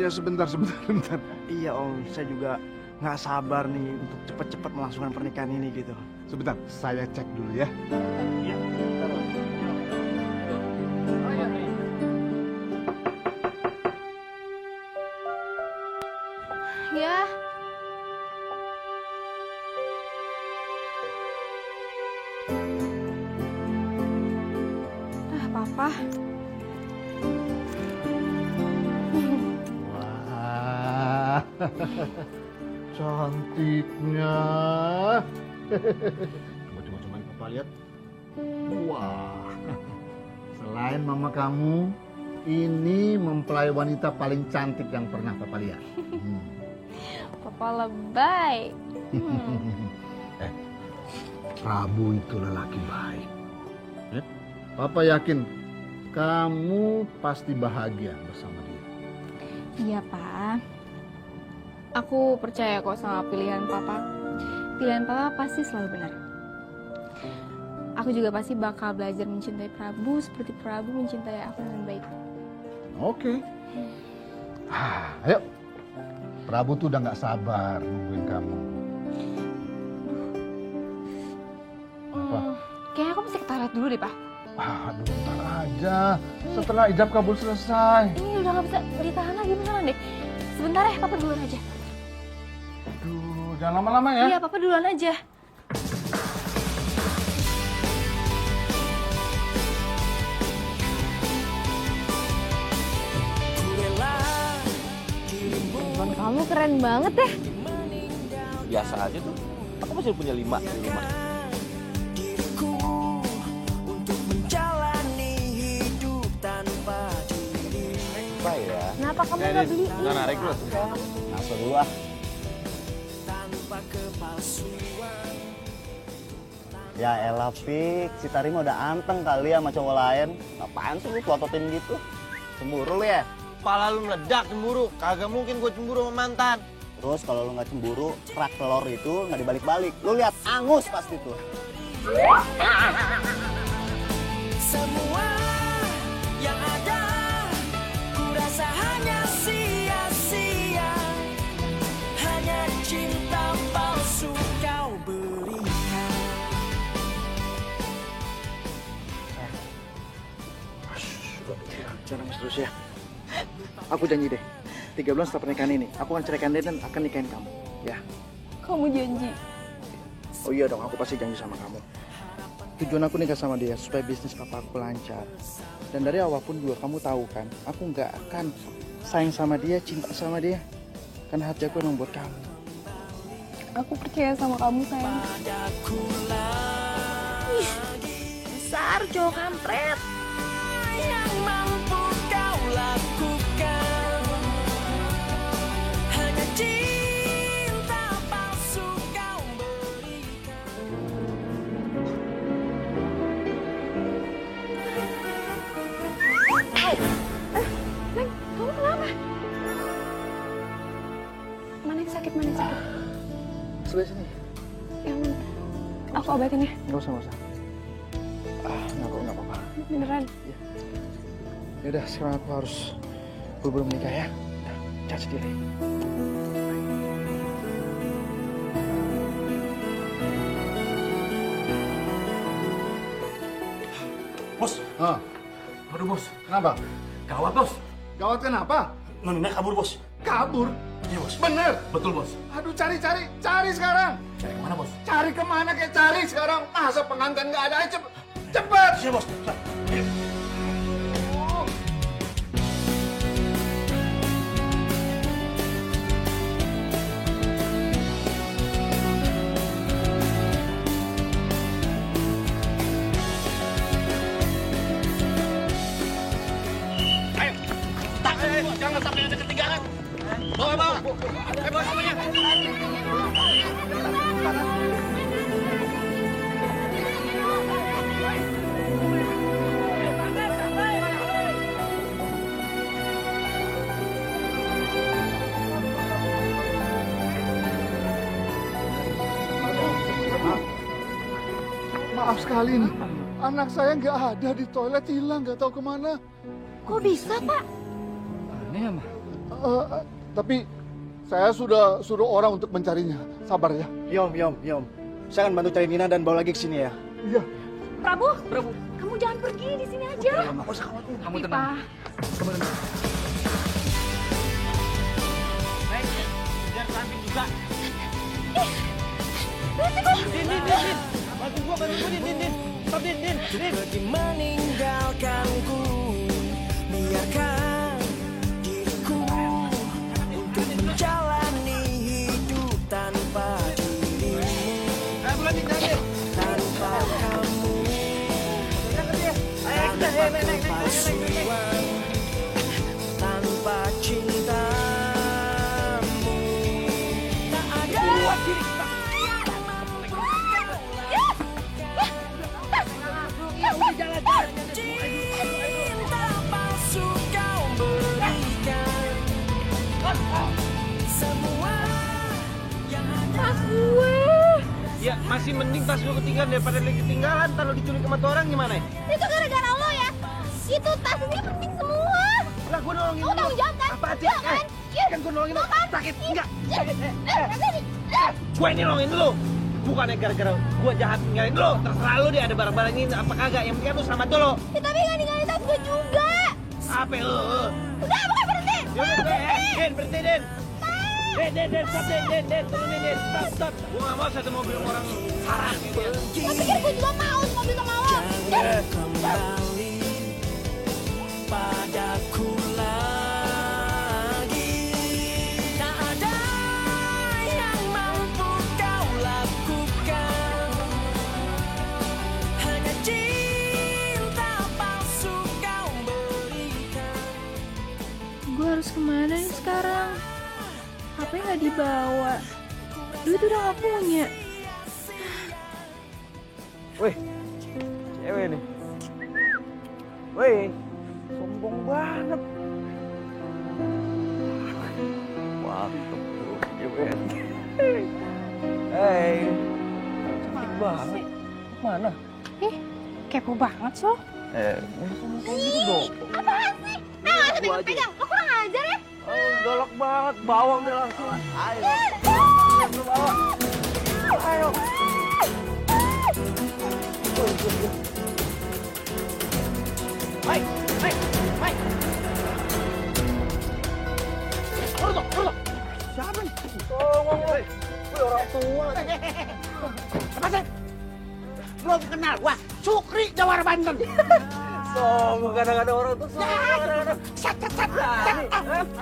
iya sebentar. Iya Om, saya juga nggak sabar nih untuk cepat-cepat melangsungkan pernikahan ini gitu. Sebentar, saya cek dulu ya. Iya. Ya. Papa. Wah, cantiknya. Coba Papa lihat. Wah, selain mama kamu, ini mempelai wanita paling cantik yang pernah Papa lihat. Papa lebay. Prabu itu lelaki baik. Papa yakin kamu pasti bahagia bersama dia. Iya, Pak. Aku percaya kok sama pilihan Papa. Pilihan Papa pasti selalu benar. Aku juga pasti bakal belajar mencintai Prabu seperti Prabu mencintai aku dengan baik. Oke. Ayo. Prabu tuh udah gak sabar nungguin kamu. Apa? Kayaknya aku mesti ke toilet dulu deh, Pak. Aduh, bentar aja. Setelah ijab kabul selesai. Ini udah gak bisa ditahan lagi beneran deh. Sebentar ya, Papa duluan aja. Aduh, jangan lama-lama ya. Iya, Papa duluan aja. Telepon kamu keren banget ya. Biasa aja tuh. Aku masih punya 5 di rumah. Apa ya? Kenapa kamu nggak beli? Nggak narik lu. Masuk dulu ah. Ya elah Pik, si Tarima udah anteng kali ya sama cowok lain. Apaan sih lu pelototin gitu? Cemburu lu ya? Kepala lu meledak cemburu. Kagak mungkin gue cemburu sama mantan. Terus kalau lu nggak cemburu, kerak telur itu nggak dibalik-balik. Lu lihat angus pasti tuh. Semua yang ada ku rasa hanya sia-sia, hanya cinta palsu kau berikan. Jangan nangis terus ya. Aku janji deh, 3 bulan setelah pernikahan ini, aku akan ceraikan dia dan akan nikahin kamu. Ya. Kamu janji? Oh iya dong, aku pasti janji sama kamu. Tujuan aku nikah sama dia supaya bisnis papa aku lancar. Dan dari awal pun juga kamu tahu kan, aku nggak akan sayang sama dia, cinta sama dia. Karena hati aku emang buat kamu. Aku percaya sama kamu, sayang. Ih, besar cowok kampret. Yang mampu kau lakukan hanya cinta palsu kau berikan. Neng, kamu kenapa? Mana yang sakit, mana yang sakit? Sebelah sini. Yang aku obatin ya? Nggak usah. Nggak apa-apa. Beneran? Yaudah, sekarang aku harus buru-buru menikah ya. Jangan sedih lagi. Bos, Aduh bos, kenapa? gawat bos. Gawat kenapa? Nonina kabur bos. Kabur? Iya bos. Bener? Betul bos. Aduh cari sekarang. Cari kemana bos? Cari kemana kayak cari sekarang? Masa pengantin nggak ada? Cepet! Iya bos. Ayo. Jangan sampai ada ketinggalan. Bawa. Bawa semuanya. Maaf sekali nih, anak saya nggak ada di toilet, hilang nggak tahu kemana. Kok bisa, Pak? Aneh mah. Tapi saya sudah suruh orang untuk mencarinya. Sabar ya. Yom. Saya akan bantu cari Nina dan bawa lagi ke sini ya. Iya. Prabu, kamu jangan pergi, di sini aja. Nggak usah khawatir. Kamu tenang. Biar samping juga. Din. Bantu gua, Din. Stop, Din. Pergi meninggalkanku, biarkan diriku untuk menjalani hidup tanpa dirimu, tanpa kamu, tanpa kepalsuan, tanpa cintamu. Tak ada cinta palsu kau berikan, semua yang ada. Tas gue. Ya, masih mending tas lu ketinggalan daripada lu ketinggalan. Ntar lu diculik sama tuh orang gimana? Itu gara-gara lo ya. Itu tas ini penting semua. Lah, gua nolongin Kamu lu. tanggung jawab kan? Apa sih? Iya kan? Iya. Kan gua nolongin lu. Iya kan? Sakit, enggak? Eh. Gua ini nolongin lu. Bukannya gara-gara gua jahat ninggalin lu. Terserah lu deh ada barang-barang ini apa kagak. Yang penting lu selamat dulu. Ya, tapi nggak ninggalin tas gue juga. Apa lu? Udah, bukan berhenti. Yaudah, Din, berhenti, Din. Din, stop, Din, turunin, Din, stop. Gua nggak mau satu mobil sama orang sarang gitu ya. Lo pikir gue juga mau mobil sama lo? Jangan kembali padaku lagi. Tak ada yang mampu kau lakukan, hanya cinta palsu kau berikan. Gue harus kemana nih sekarang? HP nggak dibawa. Duit udah nggak punya. Wih, cewek nih. Wih, sombong banget. Mantep tuh, cewek. Hei, cantik banget. Mana? Kepo banget so. Muka gitu dong. Apaan sih? Nggak usah pegang-pegang. Lo kurang ajar ya. Galak banget, bawang deh langsung. Ayo. Ayo. Hai. Urut. Siapa nih? Tolong, woi. Woi, orang tua. Apa sih? Belum kenal gua. Sukri Jawara Banten. Sombong kadang-kadang orang tuh sombong. Sat.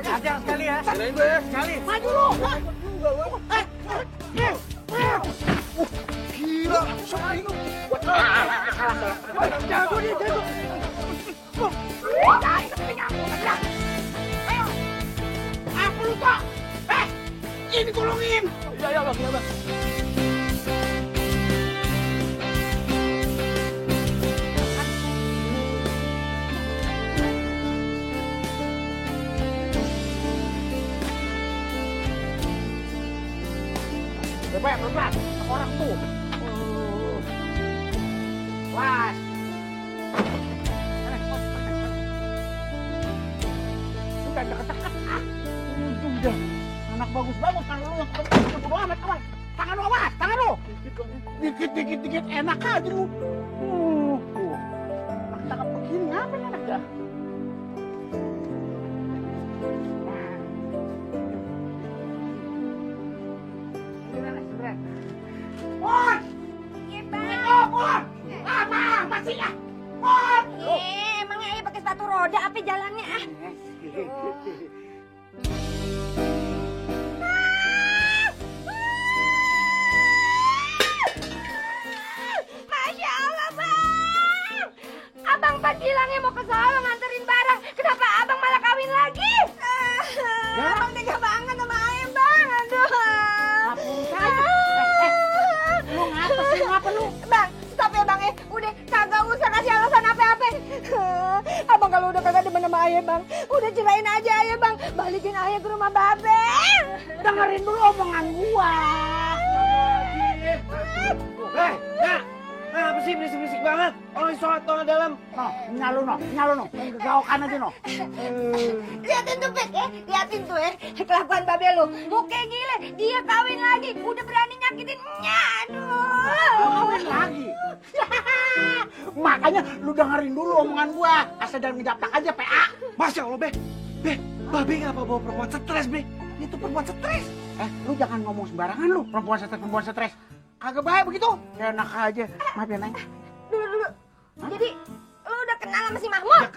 Ajar sekali ya. Kirain gue ya, sekali. Maju lu. Gila, Sukri lu. Jago nih, jago. Apa lu, Pak? Ini tolongin. Ya, Bang. Pelan, orang tuh. Was. Sudah deket-deket. Udah. Anak bagus banget kan lu yang bodo amat awas. Tangan lu awas, tangan lu. Dikit enak aja lu. Tangkap begini apa nih anak dah? Pon! Iya, Bang. Pon! Lama masih ya. Pon! Emangnya ayah pakai sepatu roda apa jalannya ah? Masya Allah, Bang. Abang pas bilangnya mau ke Solo nganterin barang. Kenapa abang malah kawin lagi? Abang tega banget sama ayah, Bang. Aduh. Lu ngapa sih? Ngapa lu? Bang, stop ya Bang ya. Udah kagak usah kasih alasan apa-apa. Abang kalau udah kagak demen sama ayah Bang, udah cerain aja ayah Bang. Balikin ayah ke rumah Babe. Dengerin dulu omongan gua. Nah, Apa sih berisik-berisik banget? Orang sholat tengah dalam. No, nyalo no. Gawakan aja no. Liatin tuh, Pek, liatin tuh kelakuan babe lu. Muka gile, dia kawin lagi, udah berani nyakitin aduh. Kawin lagi. Makanya lu dengerin dulu omongan gua. Asal jangan ngejaprak aja PA. Masya Allah, Be, babe ngapa bawa perempuan stres, Be? Itu perempuan stres. Lu jangan ngomong sembarangan lu. Perempuan stres. Kagak baik begitu. Enak aja. Maaf ya, Neng. Dulu. Jadi, lu udah kenal sama si Mahmud?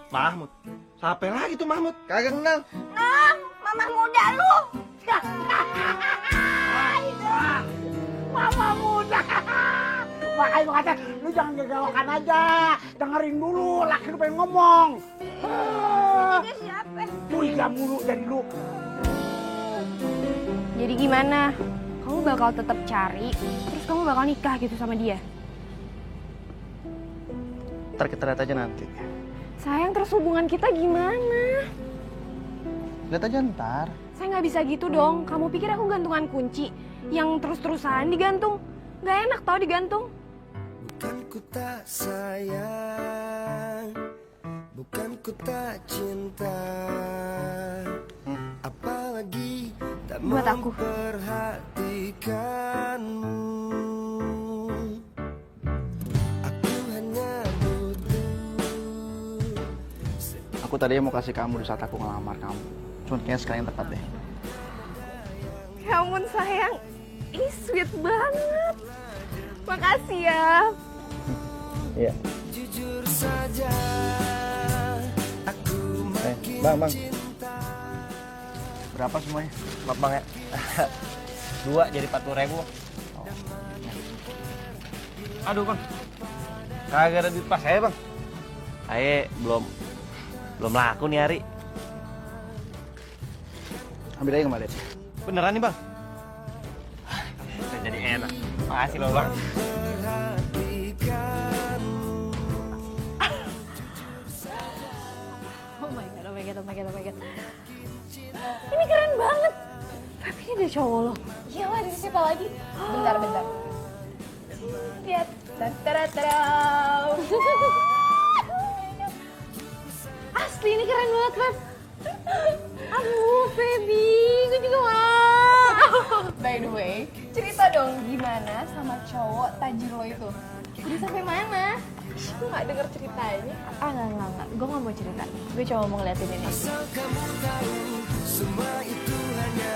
Mahmud? Siapa lagi tuh Mahmud? Kagak kenal. Nah, mama muda lu. Mama muda. Makanya gua kata, lu jangan gawakan aja. Dengerin dulu, laki lu pengen ngomong. Dia siapa? Curiga mulu dari lu. Jadi gimana? Kamu bakal tetap cari, terus kamu bakal nikah gitu sama dia? Ntar kita lihat aja nanti. Sayang, terus hubungan kita gimana? Lihat aja ntar. Saya nggak bisa gitu dong. Kamu pikir aku gantungan kunci yang terus-terusan digantung? Nggak enak tau digantung. Bukan ku tak sayang, bukan ku tak cinta, apalagi tak Buat aku. memperhatikanmu. Aku hanya butuh. Aku tadinya mau kasih kamu di saat aku ngelamar kamu. Cuman kayaknya sekarang yang tepat deh. Ya ampun sayang, ih sweet banget. Makasih ya. Iya. Jujur saja, aku makin Bang. cinta. Berapa semuanya? Maaf bang ya. 2 jadi 40.000. Aduh, Bang. Kagak ada duit pas saya bang. Aye belum laku nih hari. Ambil aja kembali. Beneran nih bang. Udah jadi enak. Makasih loh bang. Oh my god. Ini keren banget. Tapi ini ada cowok loh. Iya lah, dari siapa lagi? Bentar. Lihat. Tadadadadam. Asli ini keren banget kan? Aduh, baby, gue juga mau. By the way, cerita dong gimana sama cowok tajir lo itu? Udah sampai mana? Gue gak denger ceritanya. Enggak. Gue gak mau cerita. Gue cuma mau ngeliatin ini. Asal kamu tahu, semua itu hanya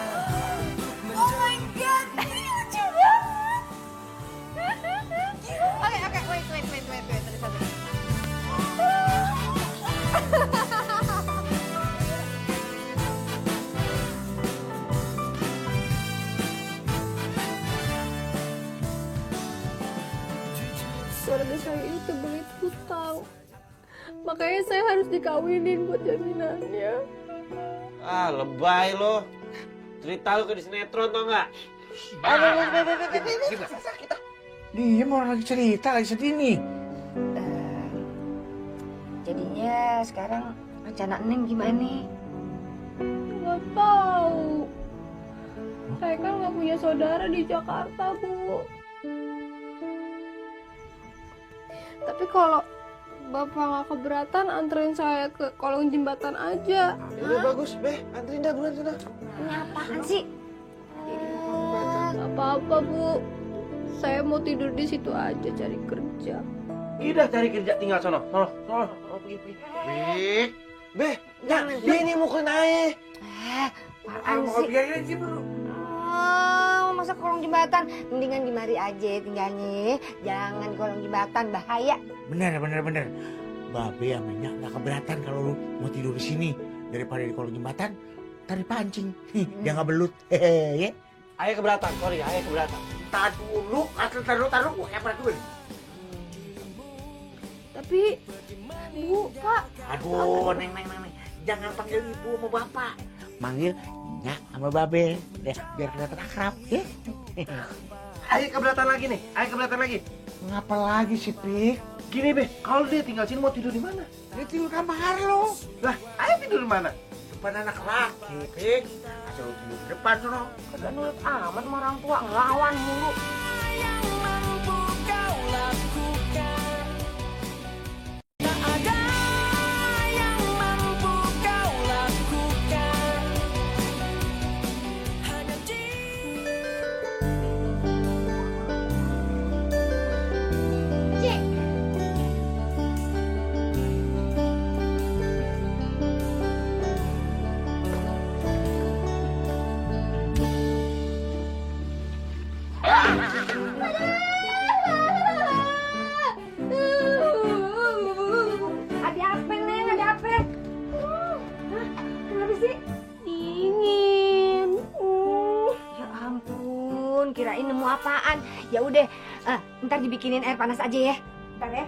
Oh my god, ini lucu banget. Oke, wait. Terus. Keluarga saya itu begitu hutang. Makanya saya harus dikawinin buat jaminannya. Ah, lebay lo. Cerita lu kayak di sinetron tau nggak? Dia mau lagi cerita, lagi sedih nih. Jadinya sekarang rencana Neng gimana? Nggak tahu. Saya kan nggak punya saudara di Jakarta, Bu. Tapi kalau Bapak nggak keberatan, anterin saya ke kolong jembatan aja. Udah bagus, Be. Anterin dah buruan sana. Ini apaan sih? Nggak apa-apa, Bu. Saya mau tidur di situ aja cari kerja. Udah cari kerja tinggal sono. Sono. Be, jangan. Dia ini mukulin aja. Apaan Mau sih? biarin aja dulu. Oh, masa kolong jembatan? Mendingan di mari aja tinggalnya. Jangan di kolong jembatan, bahaya. Bener. Babe sama Nyak gak keberatan kalau lu mau tidur di sini daripada di kolong jembatan. Ntar dipancing, dia nggak belut. Hehehe. Ayah keberatan, sorry, ayah keberatan. Tar dulu, taruh, gua kayak dulu. Tapi, Bu, Pak. Aduh, neng, jangan panggil ibu sama bapak, manggil Nyak sama Babe, deh biar kelihatan akrab. Ayah keberatan lagi. Ngapa lagi sih, Pik? Gini, Be. Kalau dia tinggal sini mau tidur di mana? Dia tidur kamar lo. Lah, ayah tidur di mana? Depan anak laki, Pik. Asal lu tidur di depan sono. Kagak nurut amat sama orang tua, ngelawan mulu. yang mampu kau apaan? Ya udah, ntar dibikinin air panas aja ya. Ntar ya.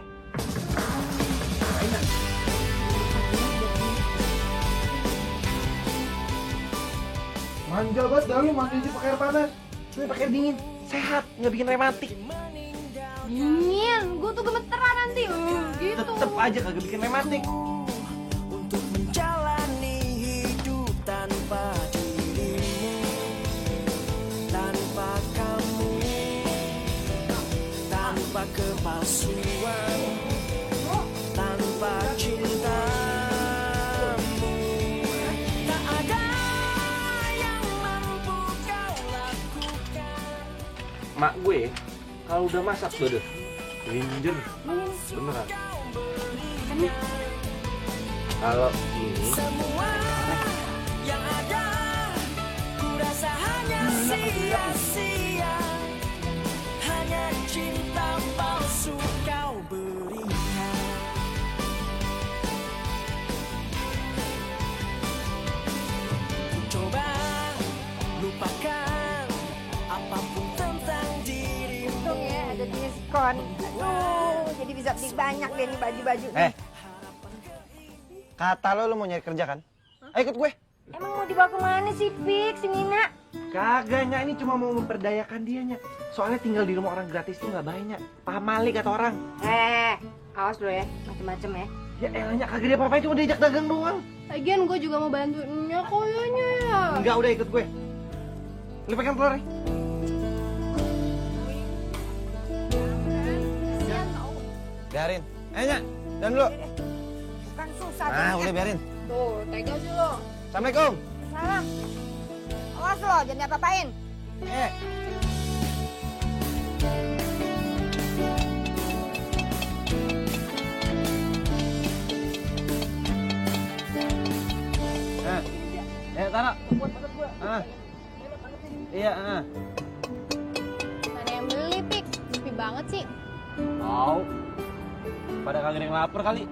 Manja banget dah lu mandi aja pakai air panas. Ini pakai air dingin. Sehat, nggak bikin rematik. Dingin, gue tuh gemeteran nanti. Gitu. Tetep aja kagak bikin rematik. Untuk menjalani hidup tanpa dirimu, tanpa kamu, tanpa kepalsuan, tanpa cintamu, tak ada yang mampu kau lakukan. Mak gue kalau udah masak tuh deh, ginger, beneran. Kalau ini Semua yang ada ku rasa hanya sia-sia, hanya cinta palsu kau berikan. Coba lupakan apapun tentang dirimu. Untung ya ada diskon. Aduh, jadi bisa beli banyak deh nih baju-baju. Kata lo mau nyari kerja kan? Ayo ikut gue. Emang mau dibawa kemana sih, Fix, si Nina? Kagaknya ini cuma mau memperdayakan dianya. Soalnya tinggal di rumah orang gratis tuh nggak banyak. Paham Malik kata orang. Awas lo ya, macem-macem ya. Ya elahnya kagak dia apa-apa, cuma diajak dagang doang. Lagian gue juga mau bantuinnya koyonya ya. Enggak, udah ikut gue. Lu pegang telur ya? Kasian tau. Biarin. Nya, dan dulu. Bukan susah. Nah, jadinya. udah biarin. Tuh, tega sih lo. Assalamualaikum. Salam. Awas lo, jangan diapa-apain. Taruh. Iya, Mana yang beli, Pik? Sepi banget sih. Tahu. Pada kagak ada yang lapar kali.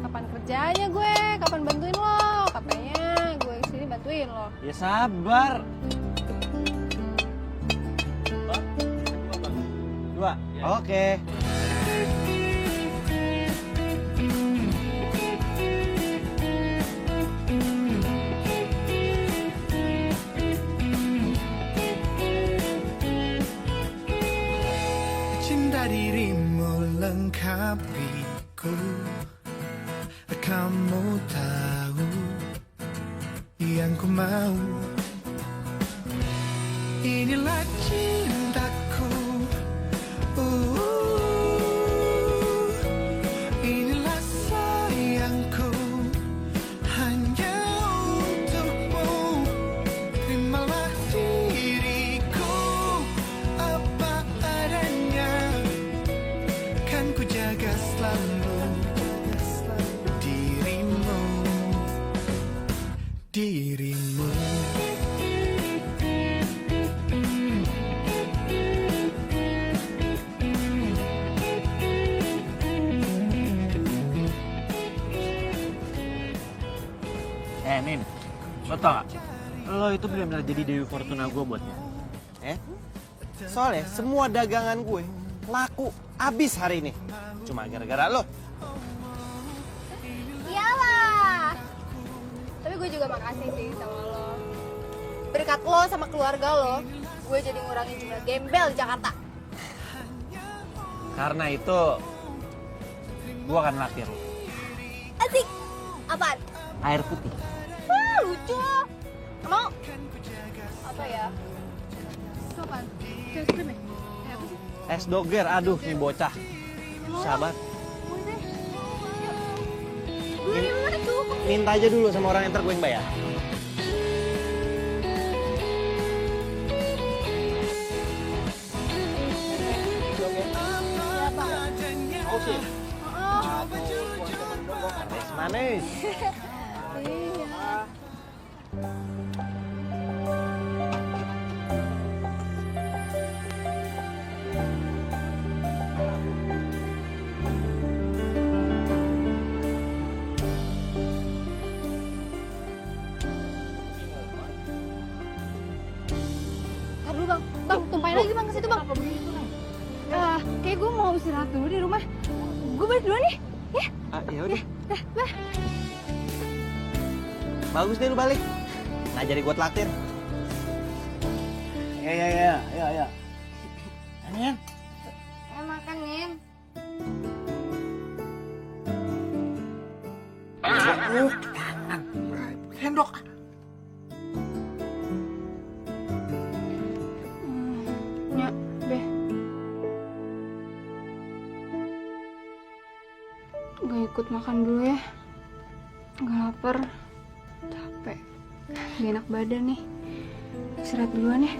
Kapan kerjanya gue? Kapan bantuin lo? Katanya gue kesini bantuin lo. Ya sabar. Dua. Oke. Cinta dirimu lengkapiku, kamu tahu yang ku mau. Inilah cintaku, inilah sayangku, hanya untukmu. Terimalah diriku apa adanya, kan ku jaga selalu dirimu, dirimu. Nin, lo tau gak? Lo itu benar-benar jadi Dewi Fortuna gue buatnya. Soalnya semua dagangan gue laku abis hari ini. Cuma gara-gara lo. Iyalah. Tapi gue juga makasih sih sama lo. Berkat lo sama keluarga lo, gue jadi ngurangin jumlah gembel di Jakarta. Karena itu, gue akan naktir lo. Asik. Apaan? Air putih. Wah, lucu. Mau? Apa ya? Itu apaan? Es krim ya? Apa sih? Es doger, aduh nih bocah. Sabar. Gue yang mana tuh? Minta aja dulu sama orang yang ntar gue yang bayar. Oh sih. Manis. Iya. mau istirahat dulu di rumah. Gue balik dulu nih, ya. Ya udah. Bah. Bagus deh lu balik. Ngajari gue traktir. Ya. Nen. Makan, Nin. Sendok. Ya, Beh. Gak ikut makan dulu ya. Gak lapar. Capek. Gak enak badan nih. Istirahat duluan ya.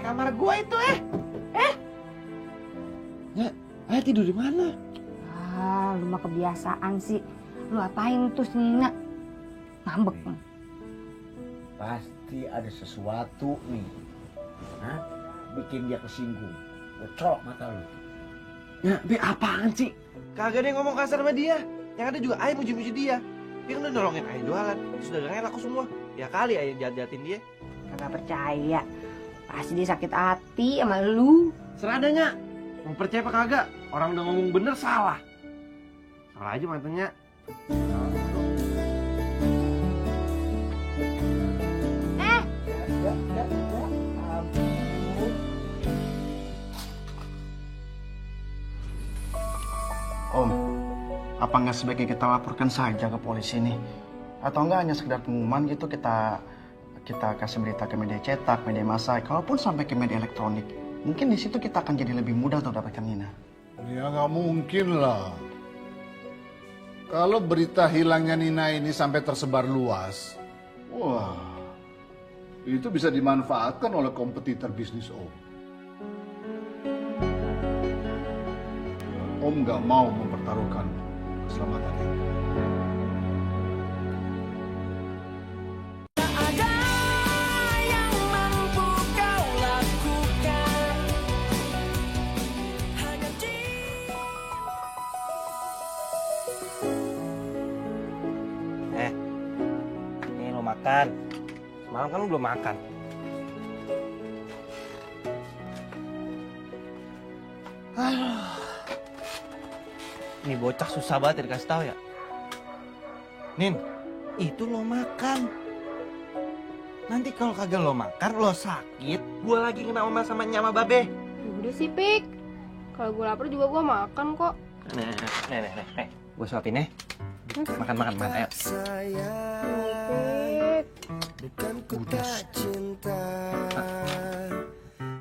Kamar gua itu Ayah tidur di mana? Lu mah kebiasaan sih. Lu apain tuh si Nina? Ngambek. Pasti ada sesuatu nih. Hah? Bikin dia kesinggung. Colok mata lu. Ya, Be, apaan sih? kagak ada yang ngomong kasar sama dia. Yang ada juga Ayah muji-muji dia. Dia kan udah nolongin Ayah jualan. Sudah gak laku semua. Ya kali Ayah jahat-jahatin dia. Kagak percaya. Pasti dia sakit hati sama lu. Seradanya. Mau percaya apa kagak? Orang udah ngomong bener salah. Salah aja mantannya. Om, apa nggak sebaiknya kita laporkan saja ke polisi nih? Atau enggak hanya sekedar pengumuman gitu kita kasih berita ke media cetak, media massa, kalaupun sampai ke media elektronik. Mungkin di situ kita akan jadi lebih mudah untuk dapatkan Nina. Ya nggak mungkin lah. Kalau berita hilangnya Nina ini sampai tersebar luas, wah, itu bisa dimanfaatkan oleh kompetitor bisnis Om. Om nggak mau mempertaruhkan keselamatan ini. Ini lo makan. Semalam kan lo belum makan. Ini bocah susah banget dikasih tahu ya. Nin, itu lo makan. Nanti kalau kagak lo makan, lo sakit. Gua lagi kena omel sama nyama babe. Udah sih, Pik. Kalau gue lapar juga gue makan kok. Nih. Gua suapin ya. Makan, ayo. Pik. Bukan ku tak cinta,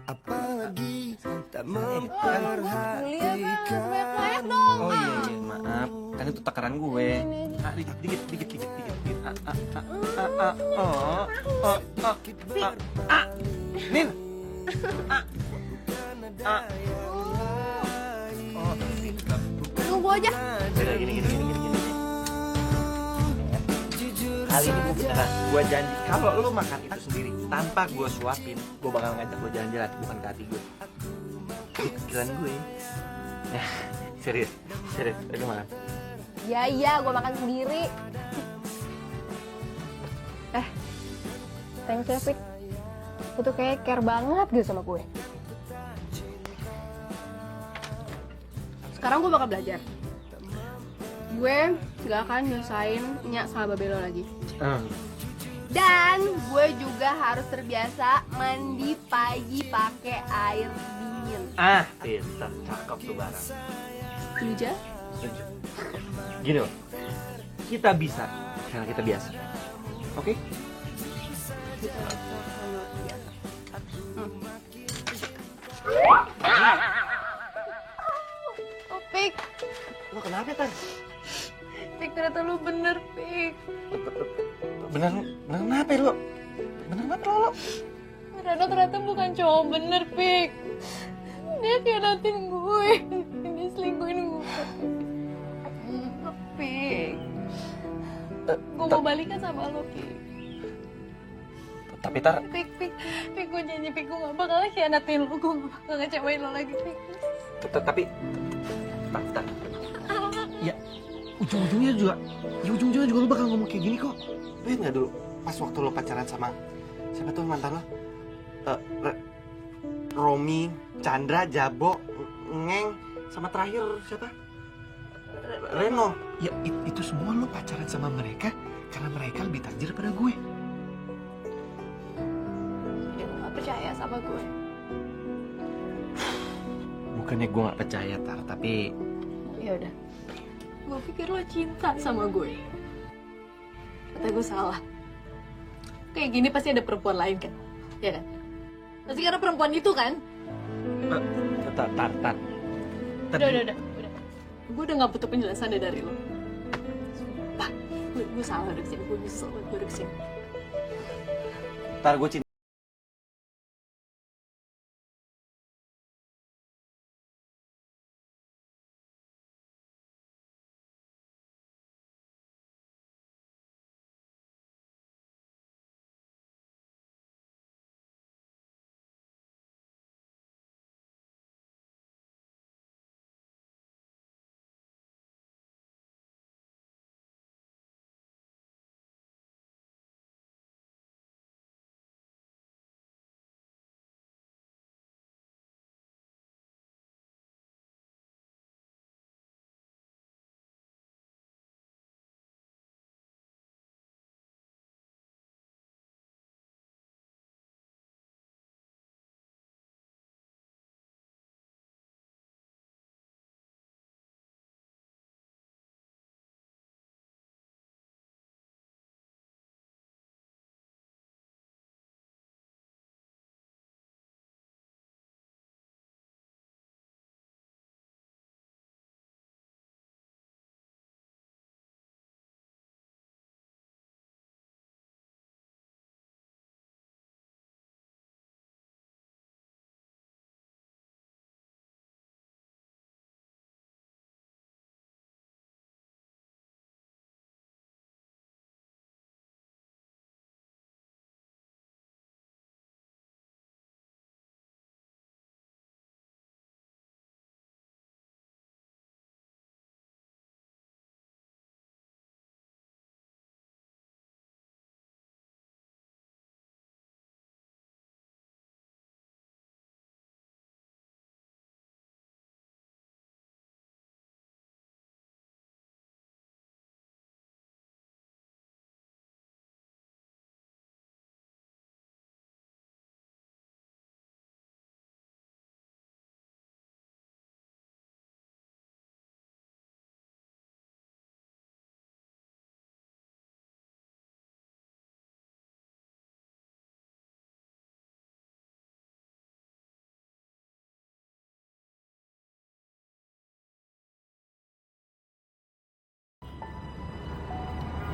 apalagi tak memperhatikan. Oh iya, maaf. Kan itu takaran gue. Dikit. Nin. Tunggu aja. Gini. Kali ini gue beneran. Gue janji kalau lo makan itu sendiri tanpa gue suapin, gue bakal ngajak lo jalan-jalan, bukan ke hati gue. Itu pikiran gue. Ya, serius. Ayo makan. Iya, gue makan sendiri. Thanks ya, Pik. Lu tuh kayak care banget gitu sama gue. Sekarang gue bakal belajar. Gue gak akan nyusahin Nyak sama Babelo lagi. Dan gue juga harus terbiasa mandi pagi pakai air dingin. Pintar, cakep tuh barang. Setuju? Setuju. Gini loh, kita bisa karena kita biasa. Oke? Oh, Pik. Lo kenapa, Tan? Pik, ternyata lu bener, Pik. Bener kenapa lo? Bener banget lo? Rano ternyata bukan cowok bener, Pik. Dia khianatin gue. Dia selingkuhin gue. Pik. Gue mau balikan sama lo, Pik. Tapi Tar, Pik, gue janji, Pik, gue gak bakal khianatin lo. Gue gak bakal ngecewain lo lagi, Pik. tapi Tar. Ya, ujung-ujungnya juga lo bakal ngomong kayak gini kok. Lo ingat gak dulu pas waktu lo pacaran sama siapa tuh mantan lo? Romi, Chandra, Jabo, Ngeng, sama terakhir siapa? Reno. Ya itu semua lo pacaran sama mereka karena mereka lebih tajir daripada gue. Dia nggak percaya sama gue. Bukannya gue nggak percaya Tar, tapi Ya udah. Gue pikir lo cinta sama gue. Kata gue salah. Kayak gini pasti ada perempuan lain kan? Ya kan? Pasti karena perempuan itu kan? Tar. Udah. Gue udah gak butuh penjelasan dari lo. Sumpah, gue salah udah kesini. Gue nyesel gue udah kesini. Tar gue cinta.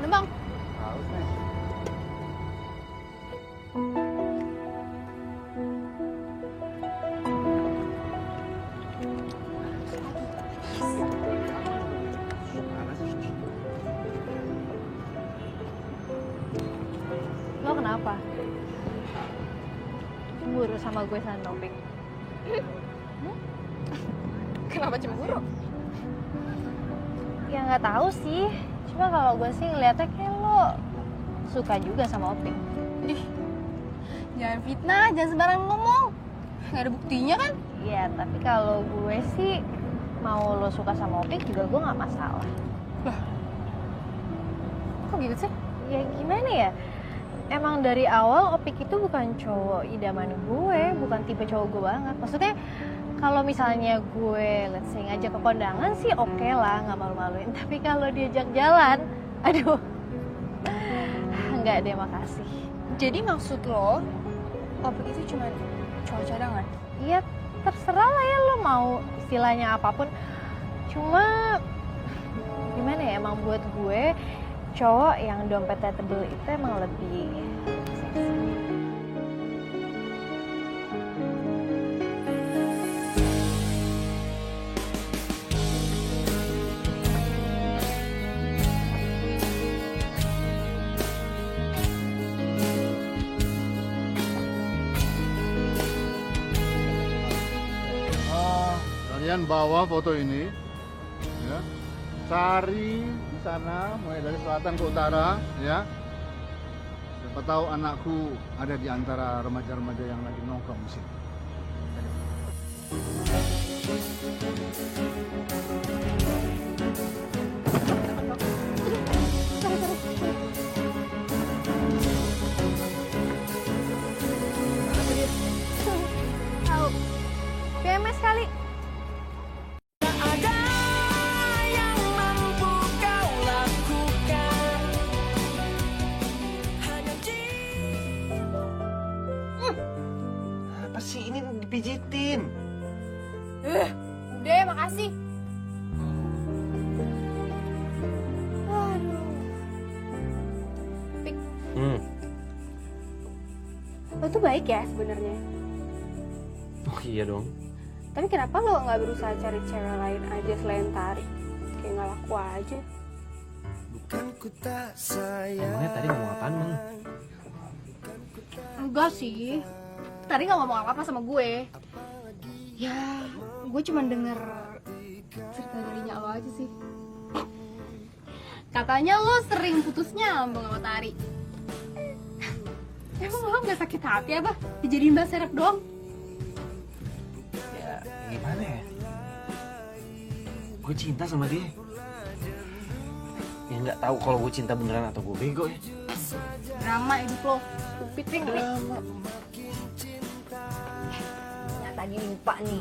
Bang. Lo kenapa? Cemburu sama gue sama Topik? Kenapa cemburu? Ya nggak tahu sih. Cuma kalau gue sih ngeliatnya kayak lo suka juga sama Opik. Ih, jangan fitnah, jangan sembarang ngomong. Nggak ada buktinya kan? Iya, tapi kalau gue sih mau lo suka sama Opik juga gue nggak masalah. Lah, kok gitu sih? Ya gimana ya? Emang dari awal Opik itu bukan cowok idaman gue, bukan tipe cowok gue banget. Maksudnya kalau misalnya gue let's say ngajak ke kondangan sih oke lah, nggak malu-maluin. Tapi kalau diajak jalan, aduh, nggak deh, makasih. Jadi maksud lo, Opik itu cuma cowok cadangan? Iya, terserah lah ya lo mau istilahnya apapun. Cuma gimana ya, emang buat gue cowok yang dompetnya tebel itu emang lebih seksi. Kalian bawa foto ini, ya, cari di sana mulai dari selatan ke utara, ya. Siapa tahu anakku ada di antara remaja-remaja yang lagi nongkrong di sini. Tahu. PMS kali. Apa sih ini dipijitin? Udah, makasih. Waduh. Pik, lo tuh baik ya sebenarnya. Oh iya dong. Tapi kenapa lo nggak berusaha cari cewek lain aja selain Tari? Kayak nggak laku aja. Emangnya tadi ngomong apaan, Mang? Enggak sih. Tadi nggak ngomong apa-apa sama gue. Ya, gue cuma denger cerita darinya lo aja sih. Katanya lo sering putus nyambung sama Tari. Emang lo nggak sakit hati apa? Dijadiin mbak serep doang? Ya, gimana ya? Gue cinta sama dia. Ya nggak tahu kalau gue cinta beneran atau gue bego ya. Drama hidup lo. Stupid nih. Drama. Tadi lupa nih.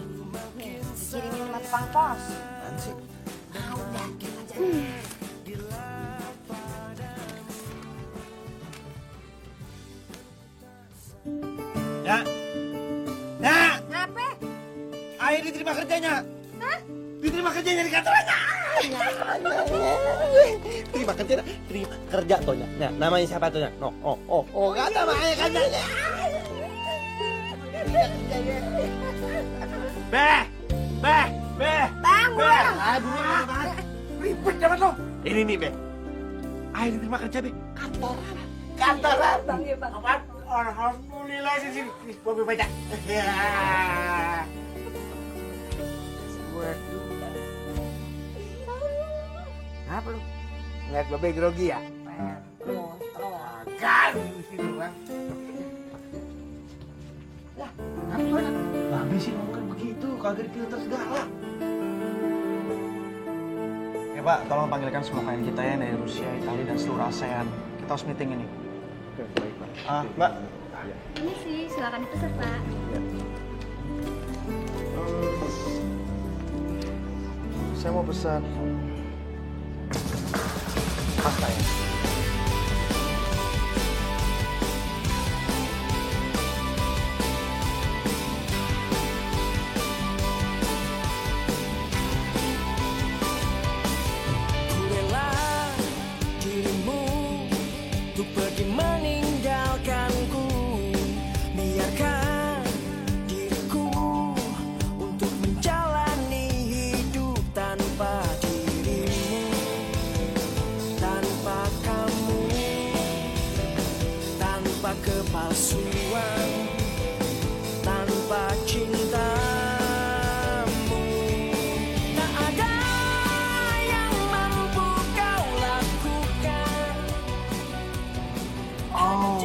Kirimin sama tukang pos. Apaan sih? Udah, aja. Ya. Ya. Ngapa? Ayo diterima kerjanya. Hah? Diterima kerjanya di kantornya. Terima kerja, terima kerja tuh ya. Nah, namanya siapa tuh ya? No, Kata makanya kerjanya. Beh. Bang, Ribet banget lo. Ini nih, Be. Ayo diterima kerja, Be. Kantoran. Bang ya, Bang. Apaan? Alhamdulillah sini. Gua baca. Ya. Apa lu? Ngeliat babe grogi ya? Kan gitu kan. Lah, apa? Babe sih ngomong begitu, kagak dipilter segala. Ya Pak, tolong panggilkan semua klien kita ya dari Rusia, Italia, dan seluruh ASEAN. Kita harus meeting ini. Oke, baik Pak. Mbak. Ini sih, silakan dipesan, Pak. Saya mau pesan pasta ya. Ku rela dirimu untuk pergi meninggalkanku. Biarkan diriku untuk menjalani hidup tanpa dirimu, tanpa kamu, tanpa kepalsuan, tanpa cintamu. Tak ada yang mampu kau lakukan. Oh,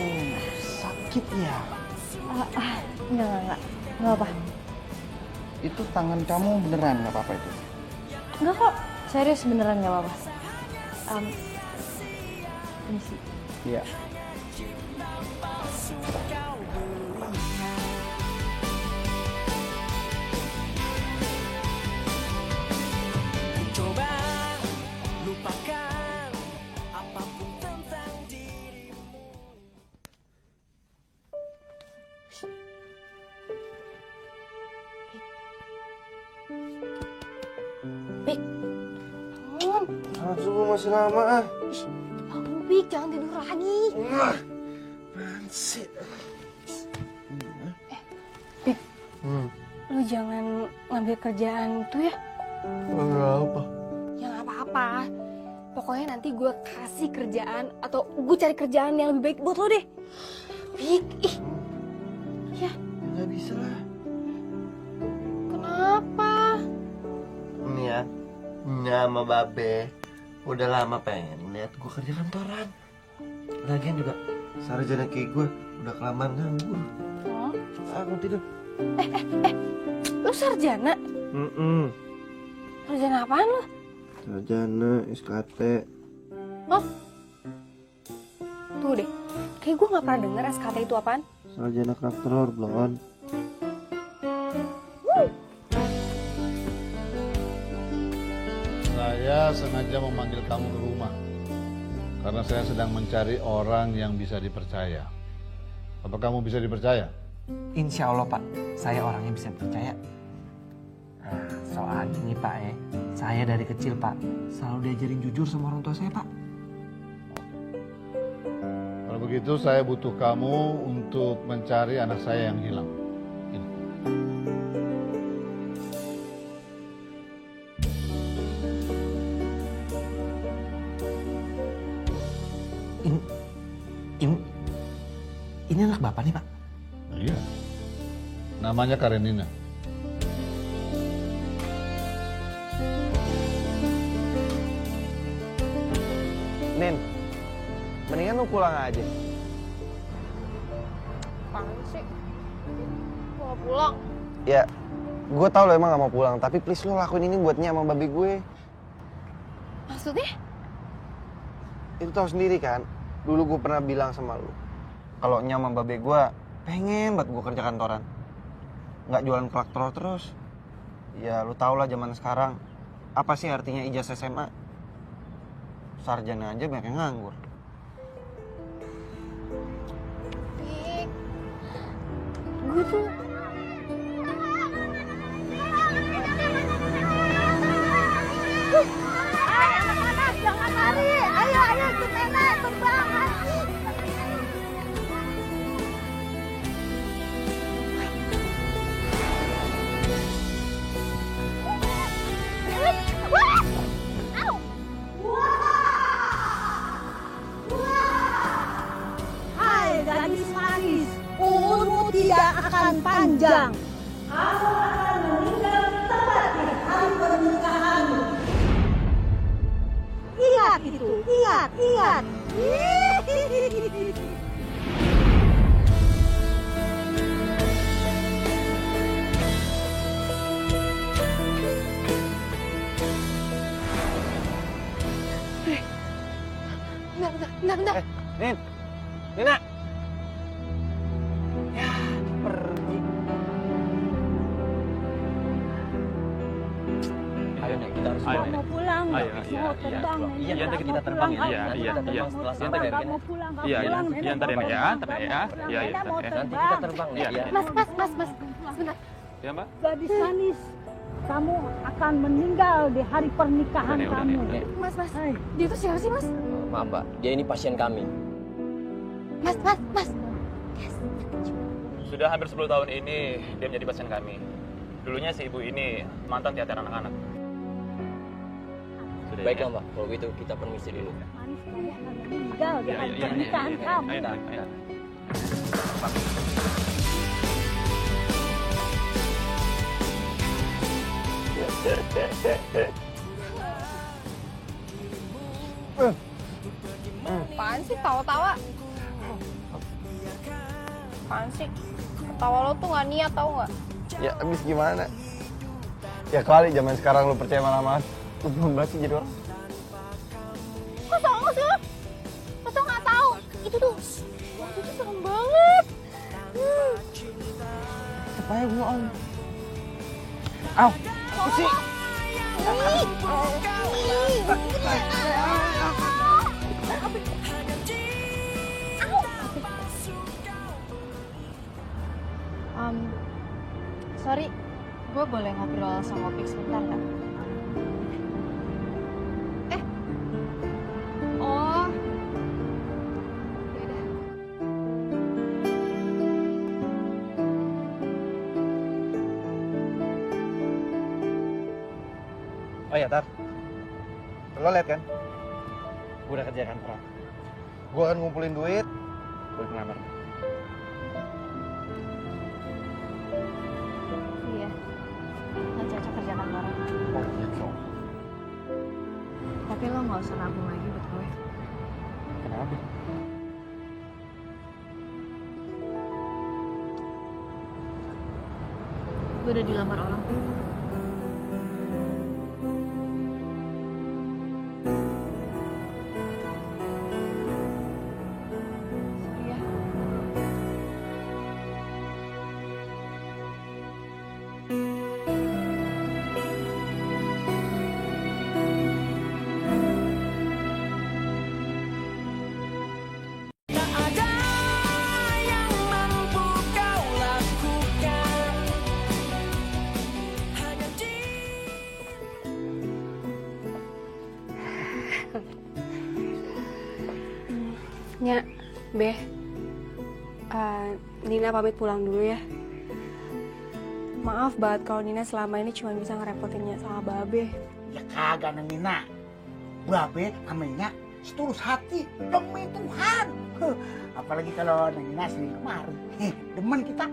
sakit ya? Enggak apa. Itu tangan kamu beneran nggak apa-apa itu? Enggak kok, serius beneran nggak apa-apa. Permisi. Iya. Coba lupakan apapun tentang dirimu. Salat subuh masih lama ah. Bangun, Pik, jangan tidur lagi. Bansit. Pik, lu jangan ngambil kerjaan itu ya. Enggak apa. Ya nggak apa-apa. Pokoknya nanti gue kasih kerjaan atau gue cari kerjaan yang lebih baik buat lo deh. Pik, ih. Ya, Nggak bisa lah. kenapa? Ini ya, sama Babe udah lama pengen lihat gue kerja kantoran. Lagian juga sarjana kayak gue udah kelamaan nganggur. Oh, Aku tidur. lu sarjana? Sarjana apaan lu? Sarjana SKT. Oh, tuh deh, kayak gue nggak pernah denger SKT itu apaan. Sarjana karakter blon. Saya sengaja memanggil kamu ke rumah karena saya sedang mencari orang yang bisa dipercaya. Apa kamu bisa dipercaya? Insya Allah Pak, saya orangnya bisa percaya. Nah, soalnya nih Pak saya dari kecil Pak selalu diajarin jujur sama orang tua saya Pak. Kalau begitu saya butuh kamu untuk mencari anak saya yang hilang. Ini. Ini anak Bapak nih Pak? Iya. Namanya Karenina. Nin, mendingan lu pulang aja. Apaan sih? Mau pulang? Ya, gue tau lo emang gak mau pulang, tapi please lo lakuin ini buat Nya sama babi gue. Maksudnya? Itu tau sendiri kan, dulu gue pernah bilang sama lo, kalau Nya sama babi gue pengen banget gue kerja kantoran, nggak jualan kerak telur terus. Ya lo tau lah zaman sekarang, apa sih artinya ijazah SMA? Sarjana aja banyak yang nganggur. Pik, gue tuh Anak-anak jangan lari. Ayo ikut nenek terbang. Hai gadis manis, umurmu tidak akan panjang. Kamu akan meninggal tepat di hari pernikahanmu. Ingat itu, ingat. Bentar. Nin, Nina. Ya, pergi. Ayo nih, kita harus pulang. Mau pulang, Ayo, mau terbang. Iya, nanti kita terbang ya. Iya. Setelah mau pulang, Iya, ntar ya, Nek, ya. Iya. Nanti kita terbang. Mas, sebentar. Ya, Mbak. Gadis manis, kamu akan meninggal di hari pernikahan kamu. Mas, dia tuh siapa sih, Mas? Maaf Mbak, dia ini pasien kami. Mas. Yes. Sudah hampir 10 tahun ini dia menjadi pasien kami. Dulunya si ibu ini mantan teater anak-anak. Sudah, Baiklah ya? Mbak, kalau gitu kita permisi dulu. Manis, kamu akan meninggal di hari Iya. pernikahan kamu. Ayo. Apaan sih tawa-tawa? Apaan sih? Ketawa lo tuh gak niat tau gak? Ya abis gimana? Ya kali zaman sekarang lu percaya malah-malah. Lu belum banget sih jadi orang. Masa enggak sih lo? Masa gak tau? Itu tuh, waktu itu serem banget. Supaya gua om. Au, apa sih? Sorry, gue boleh ngobrol sama Opik sebentar kan? Oh, yaudah. Oh ya Tar, lo liat kan? Gue udah kerja kantoran. Gue akan ngumpulin duit buat ngelamar. Iya, nggak cocok kerja kantoran. Tapi lo nggak usah nabung lagi buat gue. Kenapa? Gue udah dilamar orang. Iya. Tak ada yang mampu kau lakukan. Hanya di Nya, Beh, Nina pamit pulang dulu ya. Maaf banget kalau Nina selama ini cuma bisa ngerepotin Nya sama Babe. Ya kagak Neng Nina. Babe amenya setulus hati demi Tuhan. Apalagi kalau Neng Nina sering kemari. Demen kita.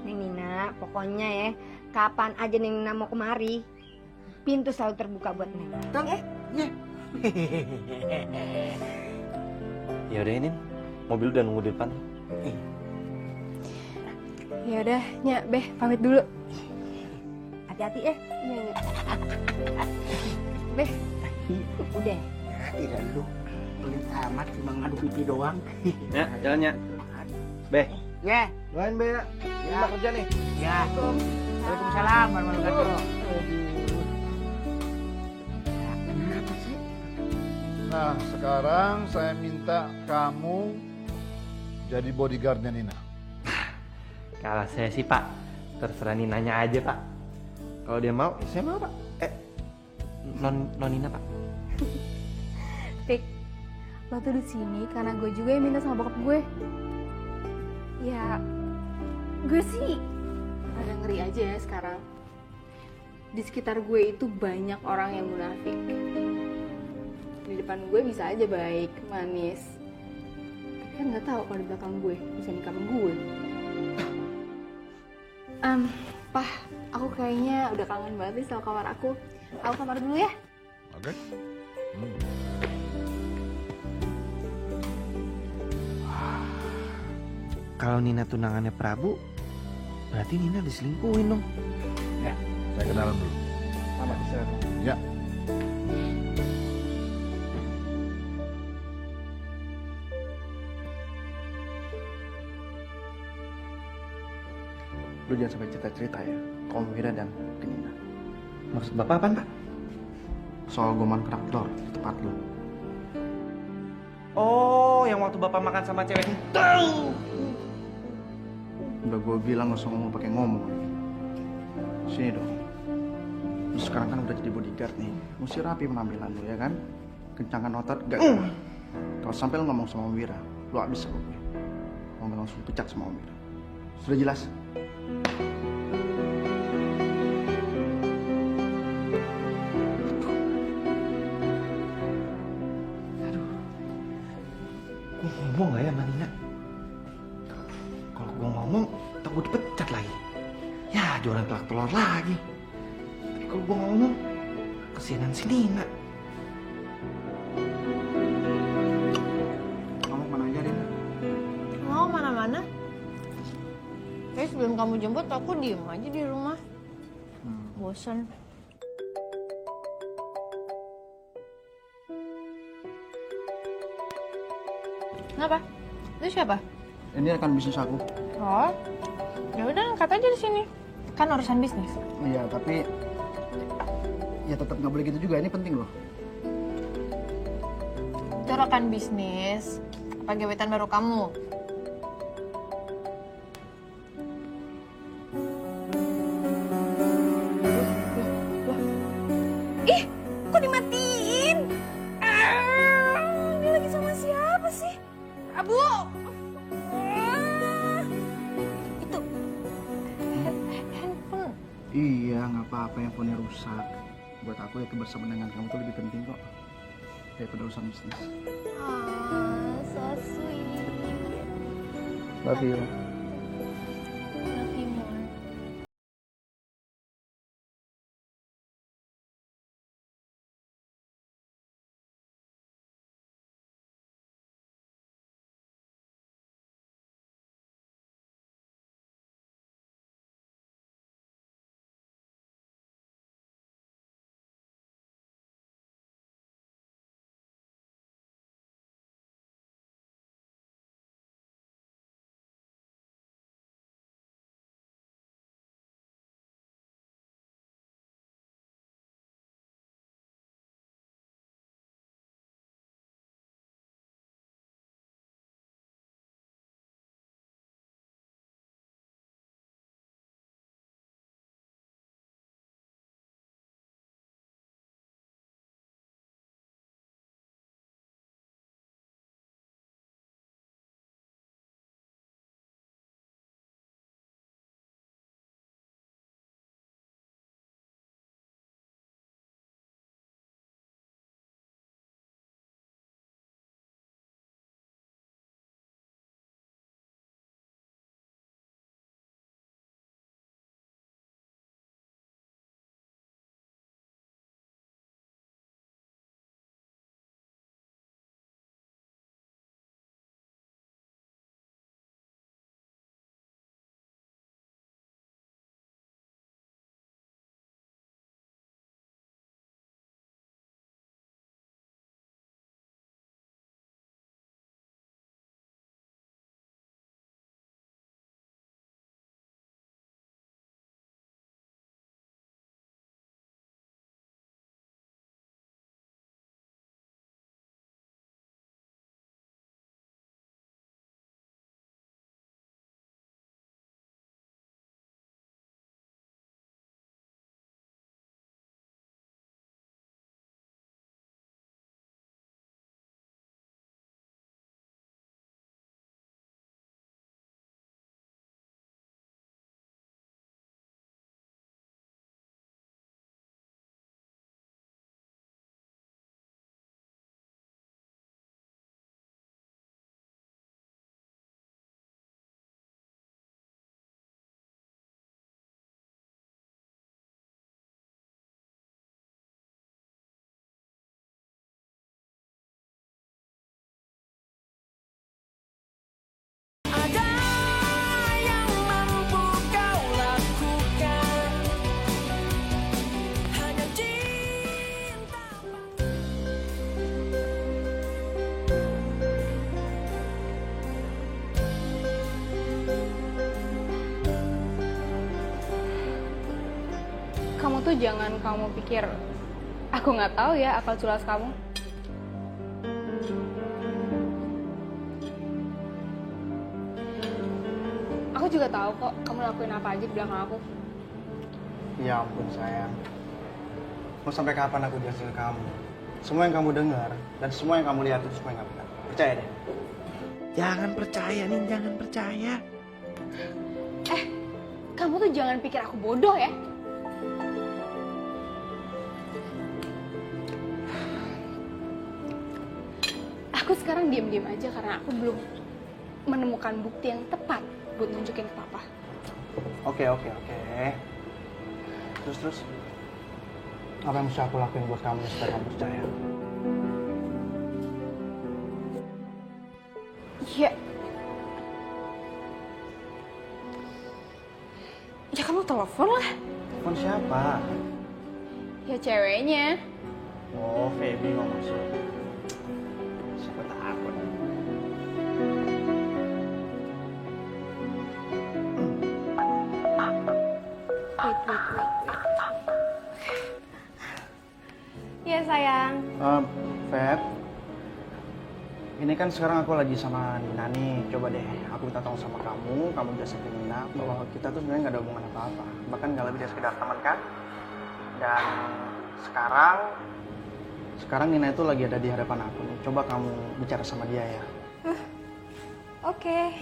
Neng Nina, pokoknya ya, kapan aja Neng Nina mau kemari, pintu selalu terbuka buat Neng. Ya. Ya udah ini, mobil udah nunggu di depan. Ya udah, Nya, Beh, pamit dulu. Hati-hati ya. Iya, Nya. Beh, udah. Ya, tidak lu. Pelit amat cuma ngadu pipi doang. Ya, jalannya. Beh. Ya, doain Be. Ya, kerja nih. Ya. Waalaikumsalam warahmatullahi wabarakatuh. Kenapa sih? Nah, sekarang saya minta kamu jadi bodyguardnya Nina. Kalau saya sih Pak, terserah Ninanya aja Pak. Kalau dia mau, ya saya mau Pak. Non Nina Pak. Pik, lo tuh di sini karena gue juga yang minta sama bokap gue. Ya, gue sih ada ngeri aja ya sekarang. Di sekitar gue itu banyak orang yang munafik. Di depan gue bisa aja baik, manis. Tapi kan nggak tahu kalau di belakang gue bisa nikah sama gue. Pah, aku kayaknya udah kangen banget nih sama kamar aku. Aku kamar dulu ya. Oke. Kalau Nina tunangannya Prabu, berarti Nina diselingkuhin dong. Ya, saya kenalan dulu. Selamat istirahat. Ya. Lu jangan sampai cerita-cerita ya, ke Om Wira dan ke Nina. Maksud Bapak apaan Pak? Soal goman kerak telur di tempat lu. Oh, yang waktu Bapak makan sama cewek itu. Udah gue bilang gak usah ngomong pakai ngomong. Sini dong. Lu sekarang kan udah jadi bodyguard nih. Mesti rapi penampilan lu ya kan? Kencangkan otot gak? Kalau sampai lu ngomong sama Om Wira, lu habis sama gue. Om Wira langsung pecat sama Om Wira. Sudah jelas? Gue ngomong gak ya sama Nina? Kalau gue ngomong, tak gue dipecat lagi. Ya, jualan kerak telur lagi. Tapi kalau gue ngomong, kesianan si Nina. Kamu mana aja, Nina? Mau mana-mana? Tapi sebelum kamu jemput, aku diem aja di rumah. Bosan. Kenapa? Itu siapa? Ini rekan bisnis aku. Oh, ya udah angkat aja di sini. Kan urusan bisnis. Iya, tapi ya tetap nggak boleh gitu juga. Ini penting loh. Itu rekan bisnis. Apa gebetan baru kamu? Ih, kok dimatiin? Dia lagi sama siapa sih? Abu! Itu handphone. Iya, nggak apa-apa yang phone-nya rusak. Buat aku ya kebersamaan dengan kamu tuh lebih penting kok daripada urusan bisnis. So sweet. Love you. kamu tuh jangan kamu pikir aku nggak tahu ya akal culas kamu. Aku juga tahu kok kamu lakuin apa aja di belakang aku. Ya ampun sayang. Mau sampai kapan aku jelasin ke kamu? Semua yang kamu dengar dan semua yang kamu lihat itu semua nggak benar. Percaya deh. Jangan percaya nih, jangan percaya. Kamu tuh jangan pikir aku bodoh ya. Aku sekarang diam-diam aja karena aku belum menemukan bukti yang tepat buat nunjukin ke papa. Oke. Terus. Apa yang mesti aku lakuin buat kamu supaya kamu percaya? Iya. Ya kamu telepon lah. Telepon siapa? Ya ceweknya. Oh, Feby mau masuk. Siapa takut? Wait. Ya sayang. Feb. Ini kan sekarang aku lagi sama Nina nih. Coba deh, aku minta tolong sama kamu jelasin ke Nina bahwa kita tuh sebenarnya nggak ada hubungan apa-apa. Bahkan nggak lebih dari sekedar teman kan? Dan sekarang Nina itu lagi ada di hadapan aku nih. Coba kamu bicara sama dia ya. Oke.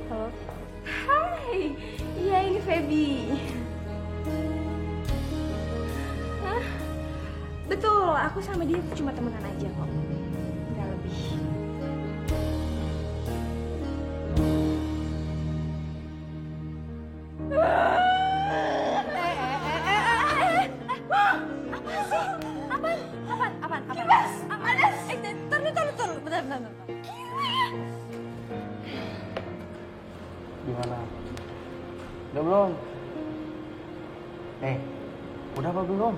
Halo. Hai. Iya ini Feby. Hah? Betul, aku sama dia tuh cuma temenan aja kok. Nggak lebih. Bentar. Gimana? Udah belum? Udah apa belum?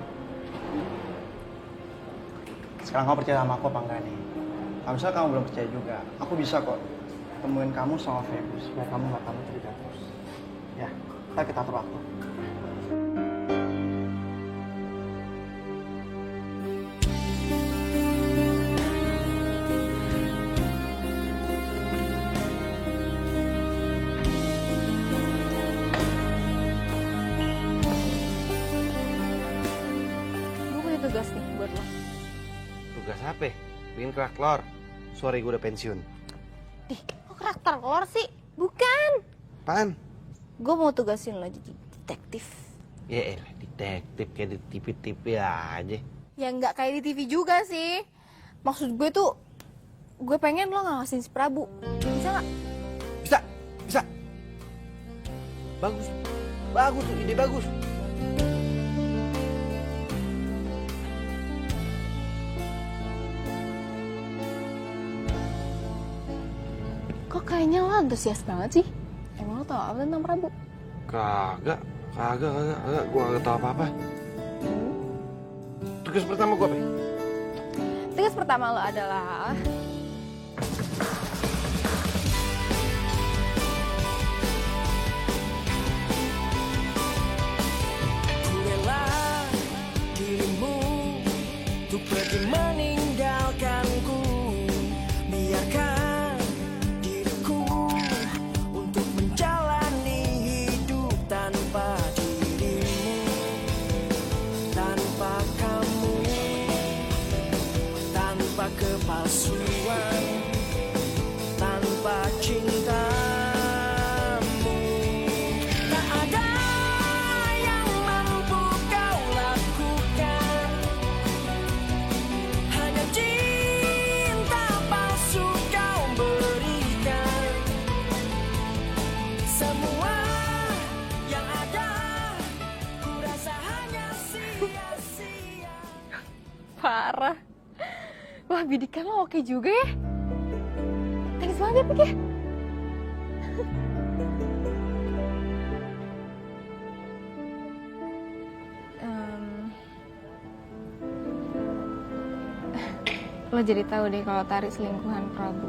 Sekarang kamu percaya sama aku apa enggak nih? Kalau misalnya kamu belum percaya juga, aku bisa kok temuin kamu sama Feby supaya kamu nggak tahu cerita terus. Ya, ntar kita atur waktu. Tugas nih buat lo. Tugas apa? Bikin kerak telur. Sorry, gue udah pensiun. Kok kerak telur sih? Bukan. Apaan? Gue mau tugasin lo jadi detektif. Ya elah, detektif kayak di TV-TV aja. Ya nggak kayak di TV juga sih. Maksud gue tuh, gue pengen lo ngawasin si Prabu. Bisa nggak? Bisa. Bagus tuh, ide bagus. Kok kayaknya lo antusias banget sih? Emang lo tau apa tentang Prabu? Kagak. Gue kagak tahu apa-apa. Tugas pertama gue apa? Tugas pertama lo adalah Ku rela dirimu untuk pergi meninggalkanku. Biarkan diriku untuk menjalani hidup tanpa dirimu, tanpa kamu, tanpa kepalsuan, tanpa cintamu. Tak ada yang mampu kau lakukan, hanya cinta palsu kau berikan. Semua yang ada ku rasa hanya sia-sia. parah. Wah, bidikan lo oke juga ya. Thanks banget ya, Pik ya. Lo jadi tahu deh kalau Tari selingkuhan Prabu.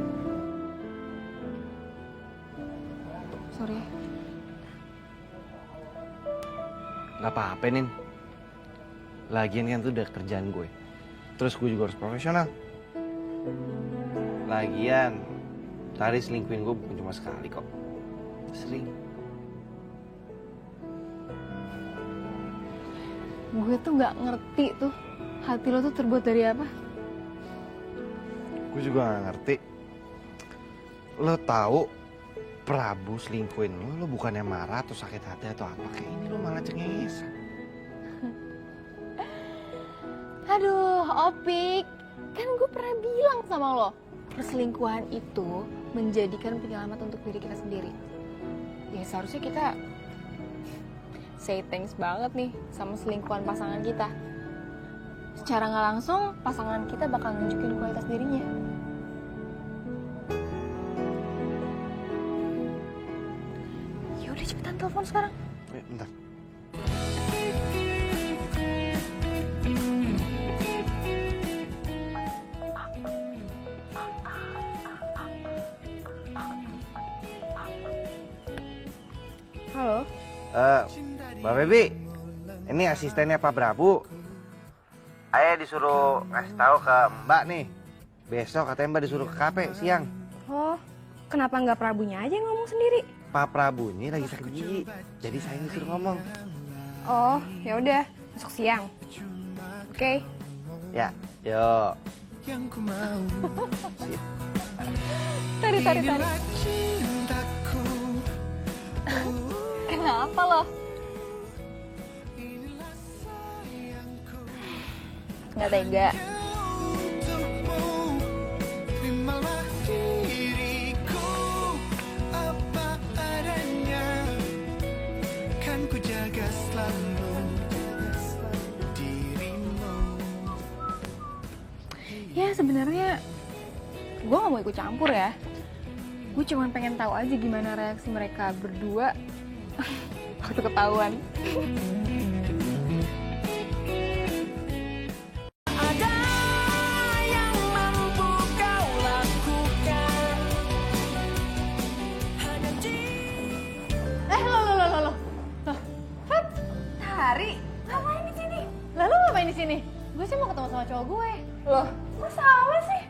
sorry. Gak apa-apa, Nin. Lagian kan itu udah kerjaan gue. Terus gue juga harus profesional. Lagian, tadi selingkuhin gue bukan cuma sekali kok. Sering. Gue tuh nggak ngerti tuh hati lo tuh terbuat dari apa. Gue juga gak ngerti. Lo tahu Prabu selingkuhin lo bukannya marah atau sakit hati atau apa. Kayak ini lo malah cengengesan. Aduh, Opik. Kan gue pernah bilang sama lo. Perselingkuhan itu menjadikan penyelamat untuk diri kita sendiri. Ya seharusnya kita say thanks banget nih sama selingkuhan pasangan kita. Secara nggak langsung, pasangan kita bakal nunjukin kualitas dirinya. Yaudah cepetan telepon sekarang. Bentar. Halo. Mbak Bebi, ini asistennya Pak Prabu. Ayah disuruh ngasih tahu ke Mbak nih. Besok katanya Mbak disuruh ke kafe siang. Oh, kenapa nggak Prabunya aja yang ngomong sendiri? Pak Prabu ini lagi sakit gigi, jadi saya disuruh ngomong. Oh, ya udah, besok siang. Oke. Ya, yuk. Tari. Kenapa lo? Nggak tega. Ya sebenarnya gue gak mau ikut campur ya. Gue cuma pengen tahu aja gimana reaksi mereka berdua waktu ketahuan. Loh. Fat, Hari, ngapain di sini? Lalu ngapain di sini? Gue sih mau ketemu sama cowok gue. Loh, kok salah sih?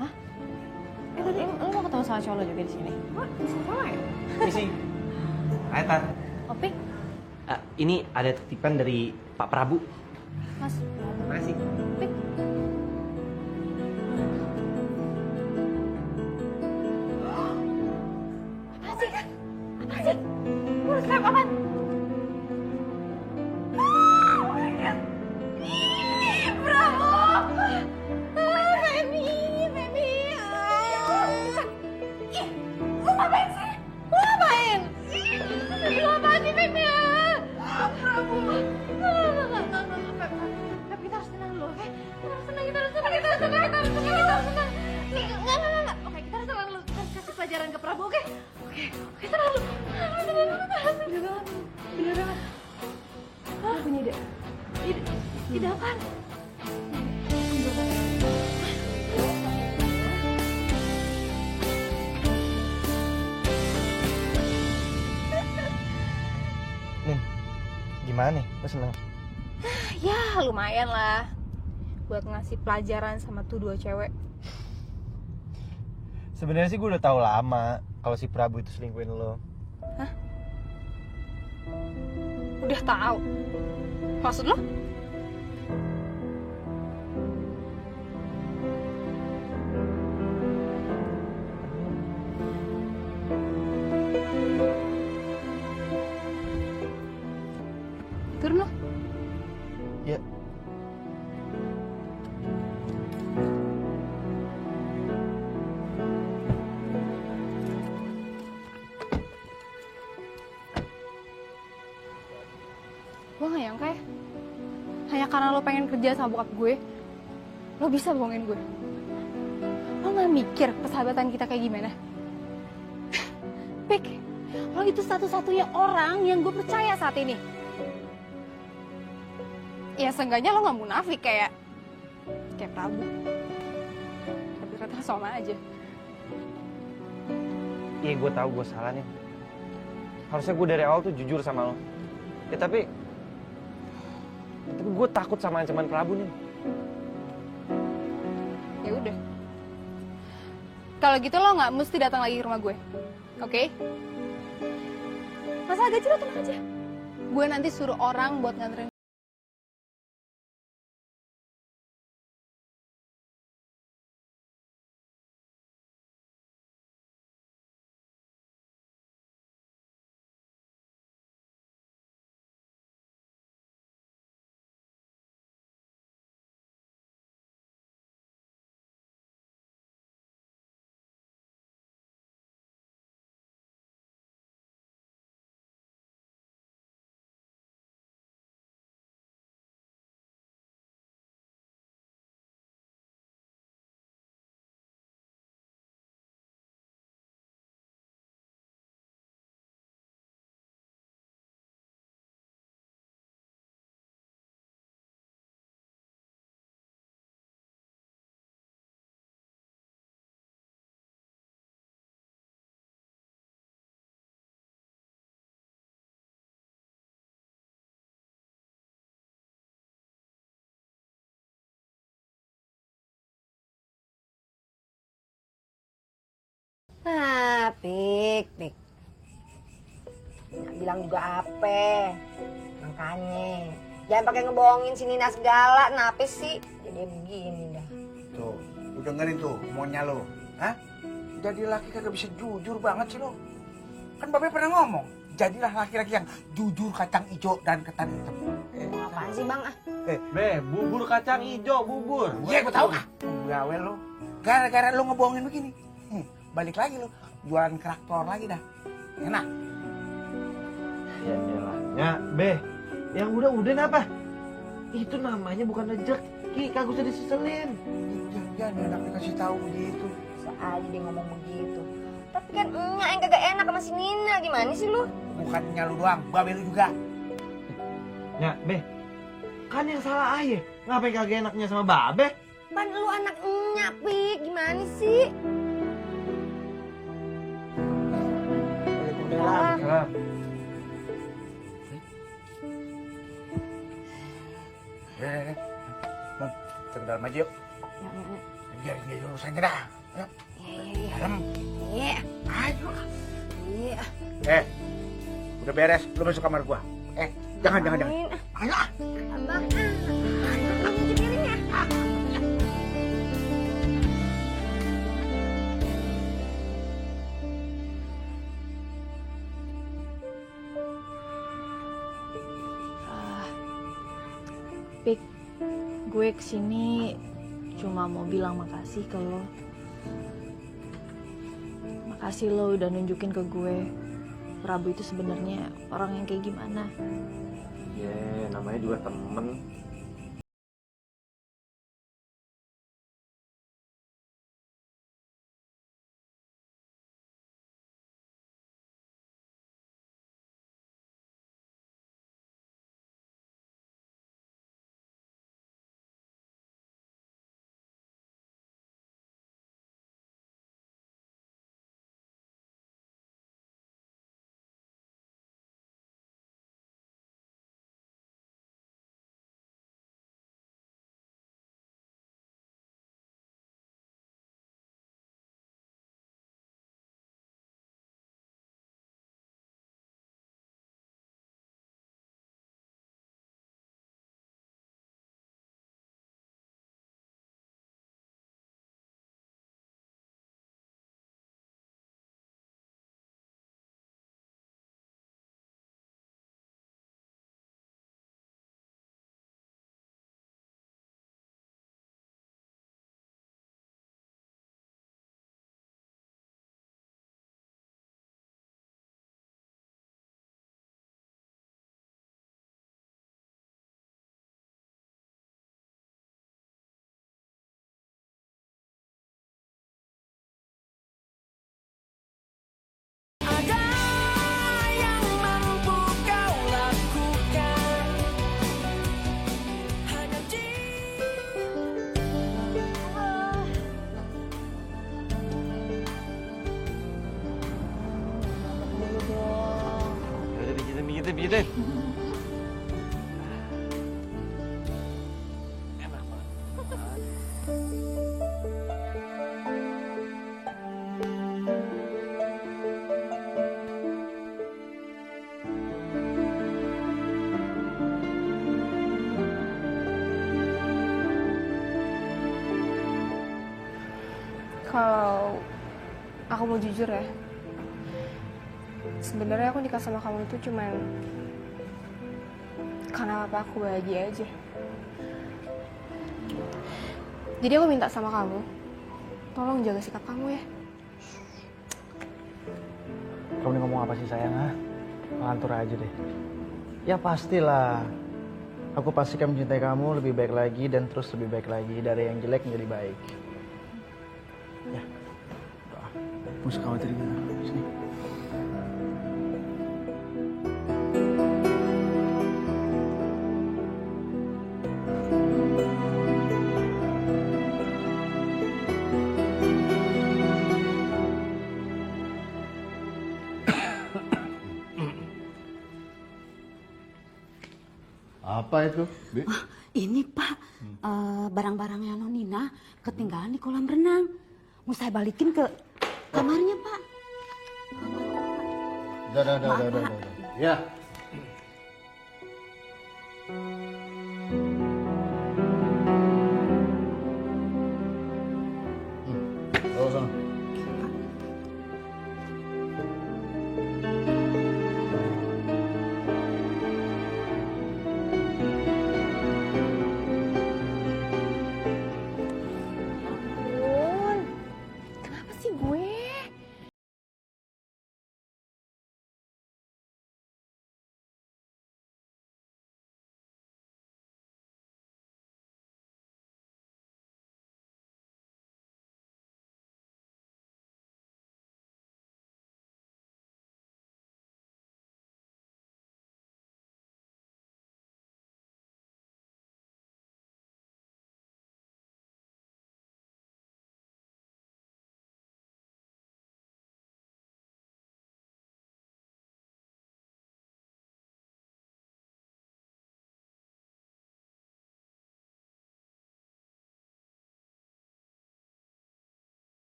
Hah? Tadi lu mau ketemu sama cowok lo juga di sini? Wah, di sana ya? Misi. Hai, Tan. Opik, Ini ada titipan dari Pak Prabu. Mas. Terima kasih. Opik. Apaan sih? Apaan sih? Lu udah snap apaan? Oh my God. Ih, Bravo! Femi. Ih, lu ngapain sih? Lu ngapain? Lu apaan sih, Femi? Bravo. Enggak. Feb, kita harus tenang dulu, oke? Kita harus tenang. Enggak. Oke, kita harus tenang dulu. Kita harus kasih pelajaran ke Prabu, oke? Oke, tenang dulu. Bener banget. Hah? Punya ide. Ide apaan? Nin, gimana nih? Lo seneng? Ya lumayan lah buat ngasih pelajaran sama tuh dua cewek. Sebenarnya sih gue udah tahu lama kalau si Prabu itu selingkuhin lo. Hah? Udah tahu? Maksud lo? Turun lo. Ya. Gue gak nyangka ya. Hanya karena lo pengen kerja sama bokap gue, lo bisa bohongin gue. Lo gak mikir persahabatan kita kayak gimana? Pik, lo itu satu-satunya orang yang gue percaya saat ini. Ya seenggaknya lo gak munafik kayak Prabu. Tapi ternyata sama aja. Iya, gue tahu gue salah nih. Harusnya gue dari awal tuh jujur sama lo. Ya tapi gue takut sama ancaman Prabu nih. Ya udah. Kalau gitu lo nggak mesti datang lagi ke rumah gue, oke? Masalah gaji lo tenang aja. Gue nanti suruh orang buat nganterin. Ah, Pik. Nggak bilang juga apa. Makanya. Jangan pakai ngebohongin si Nina segala. Kenapa sih? Jadi begini dah. Tuh, lu dengerin tuh maunya lo. Hah? Jadi laki kagak bisa jujur banget sih lo. Kan Babe pernah ngomong, jadilah laki-laki yang jujur kacang hijau dan ketan hitam. Apaan sih bang? Be, bubur kacang hijau, bubur. Iya, gue tahu ah. Gawe lo. Gara-gara lo ngebohongin begini. Balik lagi lo, jualan kerak telur lagi dah. Enak. Ya elah. Ya, Be, yang udah apa? Itu namanya bukan rezeki, kagak usah diseselin. Jangan enak dikasih tahu begitu. Bisa aja dia ngomong begitu. Tapi kan enggak yang kagak enak sama si Nina. Gimana sih lu? Bukannya lu doang, Babe lu juga. Ya, Be, kan yang salah ayah. Ngapain kagak enaknya sama Babe? Pan lu anak enyak, Pik. Gimana sih? Waalaikumsalam. Bang, kita ke dalam aja yuk. Biar dia urusannya dah. Ayo. Dalam. Iya. Ayo. Iya. Udah beres, lu masuk kamar gua. Jangan. Ayo. Abang, lu nyuci piringnya. Pik, gue kesini cuma mau bilang makasih ke lo. Makasih lo udah nunjukin ke gue Prabu itu sebenarnya orang yang kayak gimana. Ya, namanya juga temen. pijitin. Kalau aku mau jujur ya, sebenarnya aku nikah sama kamu itu cuman karena papa aku bahagia aja. Jadi aku minta sama kamu, tolong jaga sikap kamu ya. Kamu ini ngomong apa sih sayang, ha? Ngantur aja deh. Ya pastilah. Aku pastikan mencintai kamu lebih baik lagi dan terus lebih baik lagi. Dari yang jelek menjadi baik. Ya. Doa. Gak usah khawatir gitu. Sini. Apa itu, Bi? Ini Pak, barang-barangnya Nonina ketinggalan di kolam renang. Mau saya balikin ke kamarnya Pak. Udah. Ya. Bawa sana. Kenapa sih gue?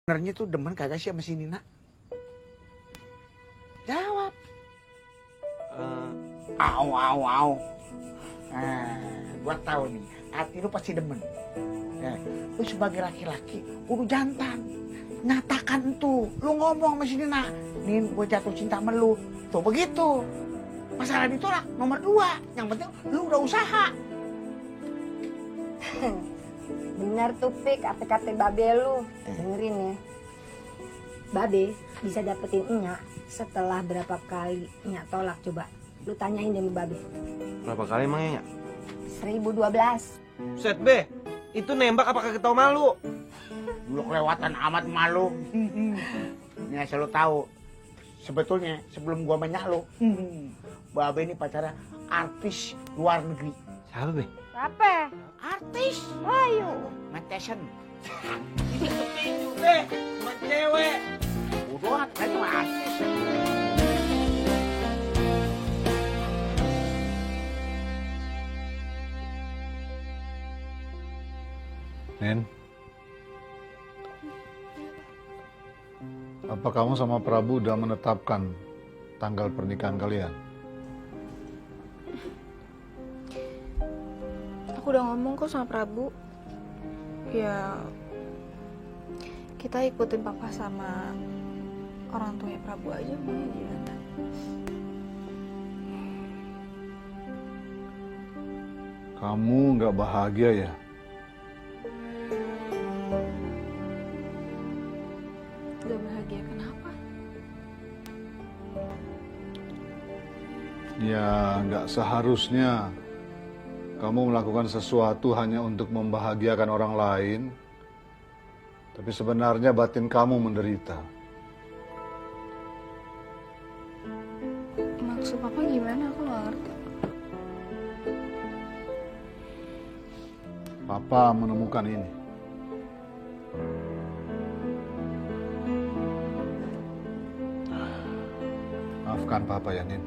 Sebenarnya tuh demen kagak sih sama si Nina? Jawab. Au. Nah, gua tahu nih, hati lu pasti demen. Lu sebagai laki-laki, kudu jantan. Nyatakan tuh, lu ngomong sama si Nina, Nin, gua jatuh cinta sama lu. Tuh begitu. Masalah ditolak nomor 2, yang penting lu udah usaha. Benar tuh Pik, kata-kata babe lu. Dengerin ya. Babe bisa dapetin Nya setelah berapa kali Nya tolak coba. Lu tanyain deh sama Babe. Berapa kali emangnya? 1012. Set be, itu nembak apa kagak tau malu? Lu kelewatan amat malu. Nih asal lu tahu. Sebetulnya sebelum gua banyak lu, Babe ini pacarnya artis luar negeri. Siapa be? Siapa? Artis. Ayo. Mike Tyson. Tinju be, sama cewek. Udah, kan cuma artis. Nin, apa kamu sama Prabu udah menetapkan tanggal pernikahan kalian? Aku udah ngomong kok sama Prabu. Ya, kita ikutin papa sama orang tuanya Prabu aja mau gimana. Kamu nggak bahagia ya? Gak bahagia kenapa? Ya, nggak seharusnya kamu melakukan sesuatu hanya untuk membahagiakan orang lain, tapi sebenarnya batin kamu menderita. Maksud papa gimana? Aku gak ngerti. Papa menemukan ini. Maafkan Papa ya, Nin.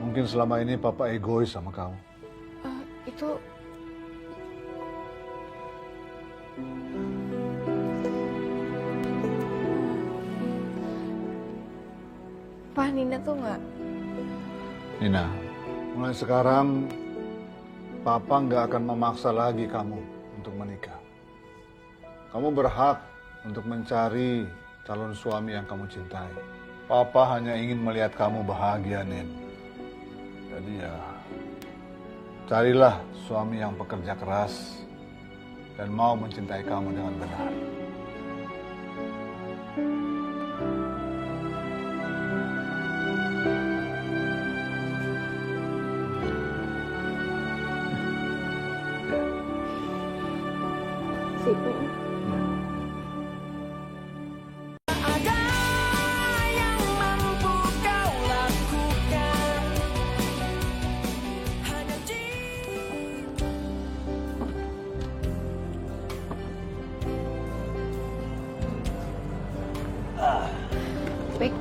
Mungkin selama ini Papa egois sama kamu. Itu... Pak, Nina tuh nggak... Nina, mulai sekarang Papa nggak akan memaksa lagi kamu untuk menikah. Kamu berhak untuk mencari calon suami yang kamu cintai. Papa hanya ingin melihat kamu bahagia, Nin. Jadi ya, carilah suami yang pekerja keras dan mau mencintai kamu dengan benar. Sipu. Pik,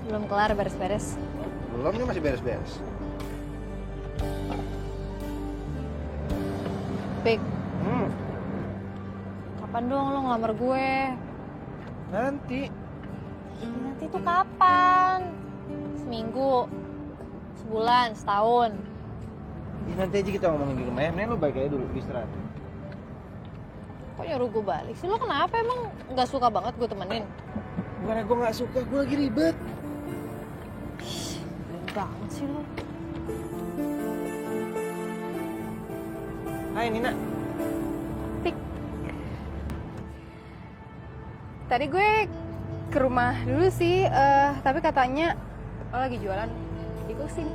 belum kelar beres-beres. Belum nih, masih beres-beres. Pik, kapan dong lo ngelamar gue? Nanti. Nanti tuh kapan? Seminggu? Sebulan? Setahun? Ya, nanti aja kita ngomongin di rumah ya. Mending lu balik aja dulu, istirahat. Kok nyuruh gue balik sih? Lo kenapa emang gak suka banget gue temenin? Bukannya gue gak suka, gue lagi ribet. Belum banget sih lo. Hai Nina. Pik. Tadi gue ke rumah dulu sih, tapi katanya lo lagi jualan di Kusin.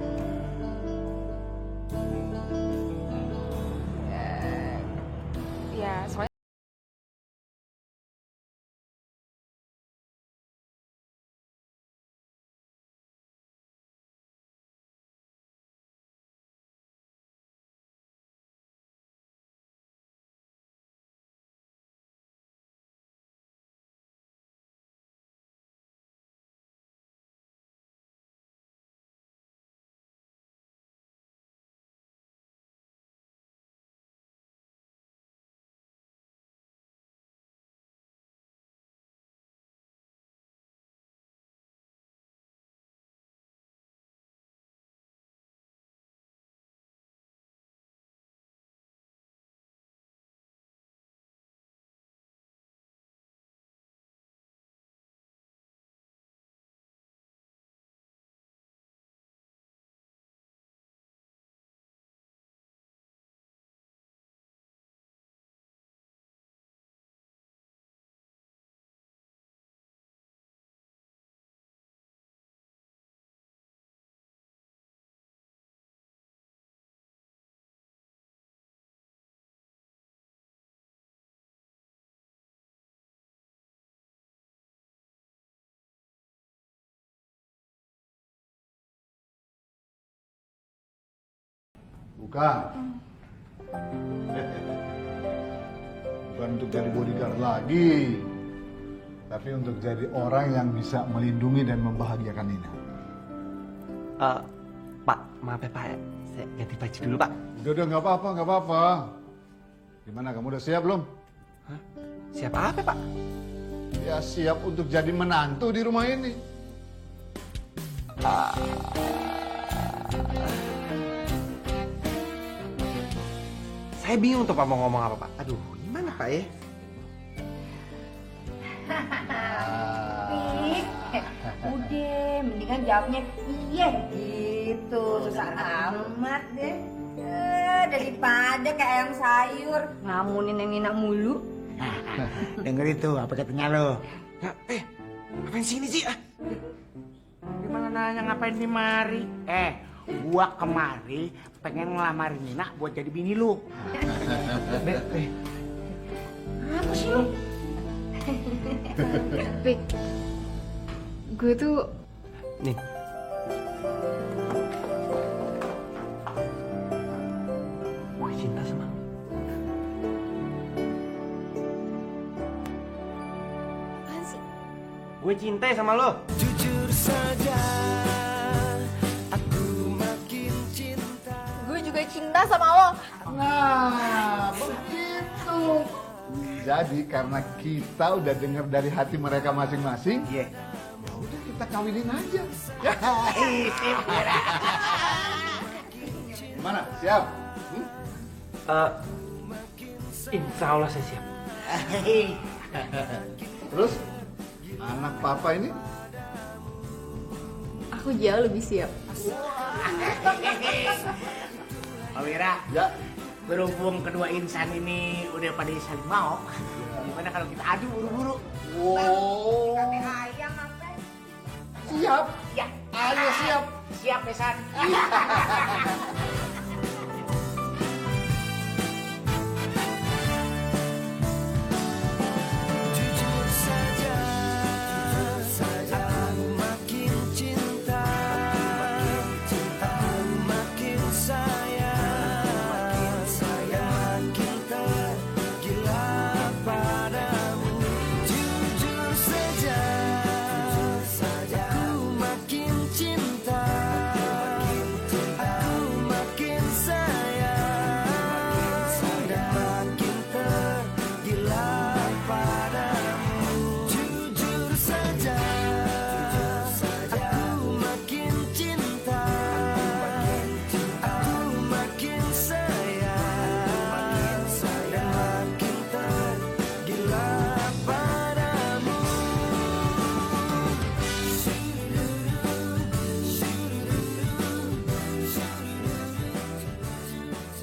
Ya, soalnya Bukan. Bukan untuk jadi bodyguard lagi. Tapi untuk jadi orang yang bisa melindungi dan membahagiakan Nina. Pak, maaf ya Pak, saya ganti baju dulu Pak. Udah, nggak apa-apa, nggak apa-apa. Gimana, kamu udah siap belum? Hah? Siap apa Pak? Ya siap untuk jadi menantu di rumah ini. Saya bingung tuh Pak mau ngomong apa Pak. Aduh, gimana Pak ya? Pik, udah, mendingan jawabnya iya gitu, susah amat deh. Daripada kayak ayam sayur, ngamunin yang Nina mulu. Denger itu apa katanya lo? Ya, ngapain sini sih? Gimana nanya ngapain di mari? Gua kemari pengen ngelamarin Nina buat jadi bini lu. Apa sih lu? Pik, gue tuh Nih. Gue cinta sama lu. apaan sih? Gue cinta sama lo. Jujur saja, aku makin cinta. Gue juga cinta sama lo. Nah, begitu. Jadi karena kita udah dengar dari hati mereka masing-masing, ya udah kita kawinin aja. Gimana? Siap? Insya Allah saya siap. Terus anak papa ini? Aku jauh lebih siap. Pak Wira, ya. Berhubung kedua insan ini udah pada saling mau, gimana kalau kita adu buru-buru? Wow. Ayam apa? Siap. Ya, Ayo siap. Siap, Besan.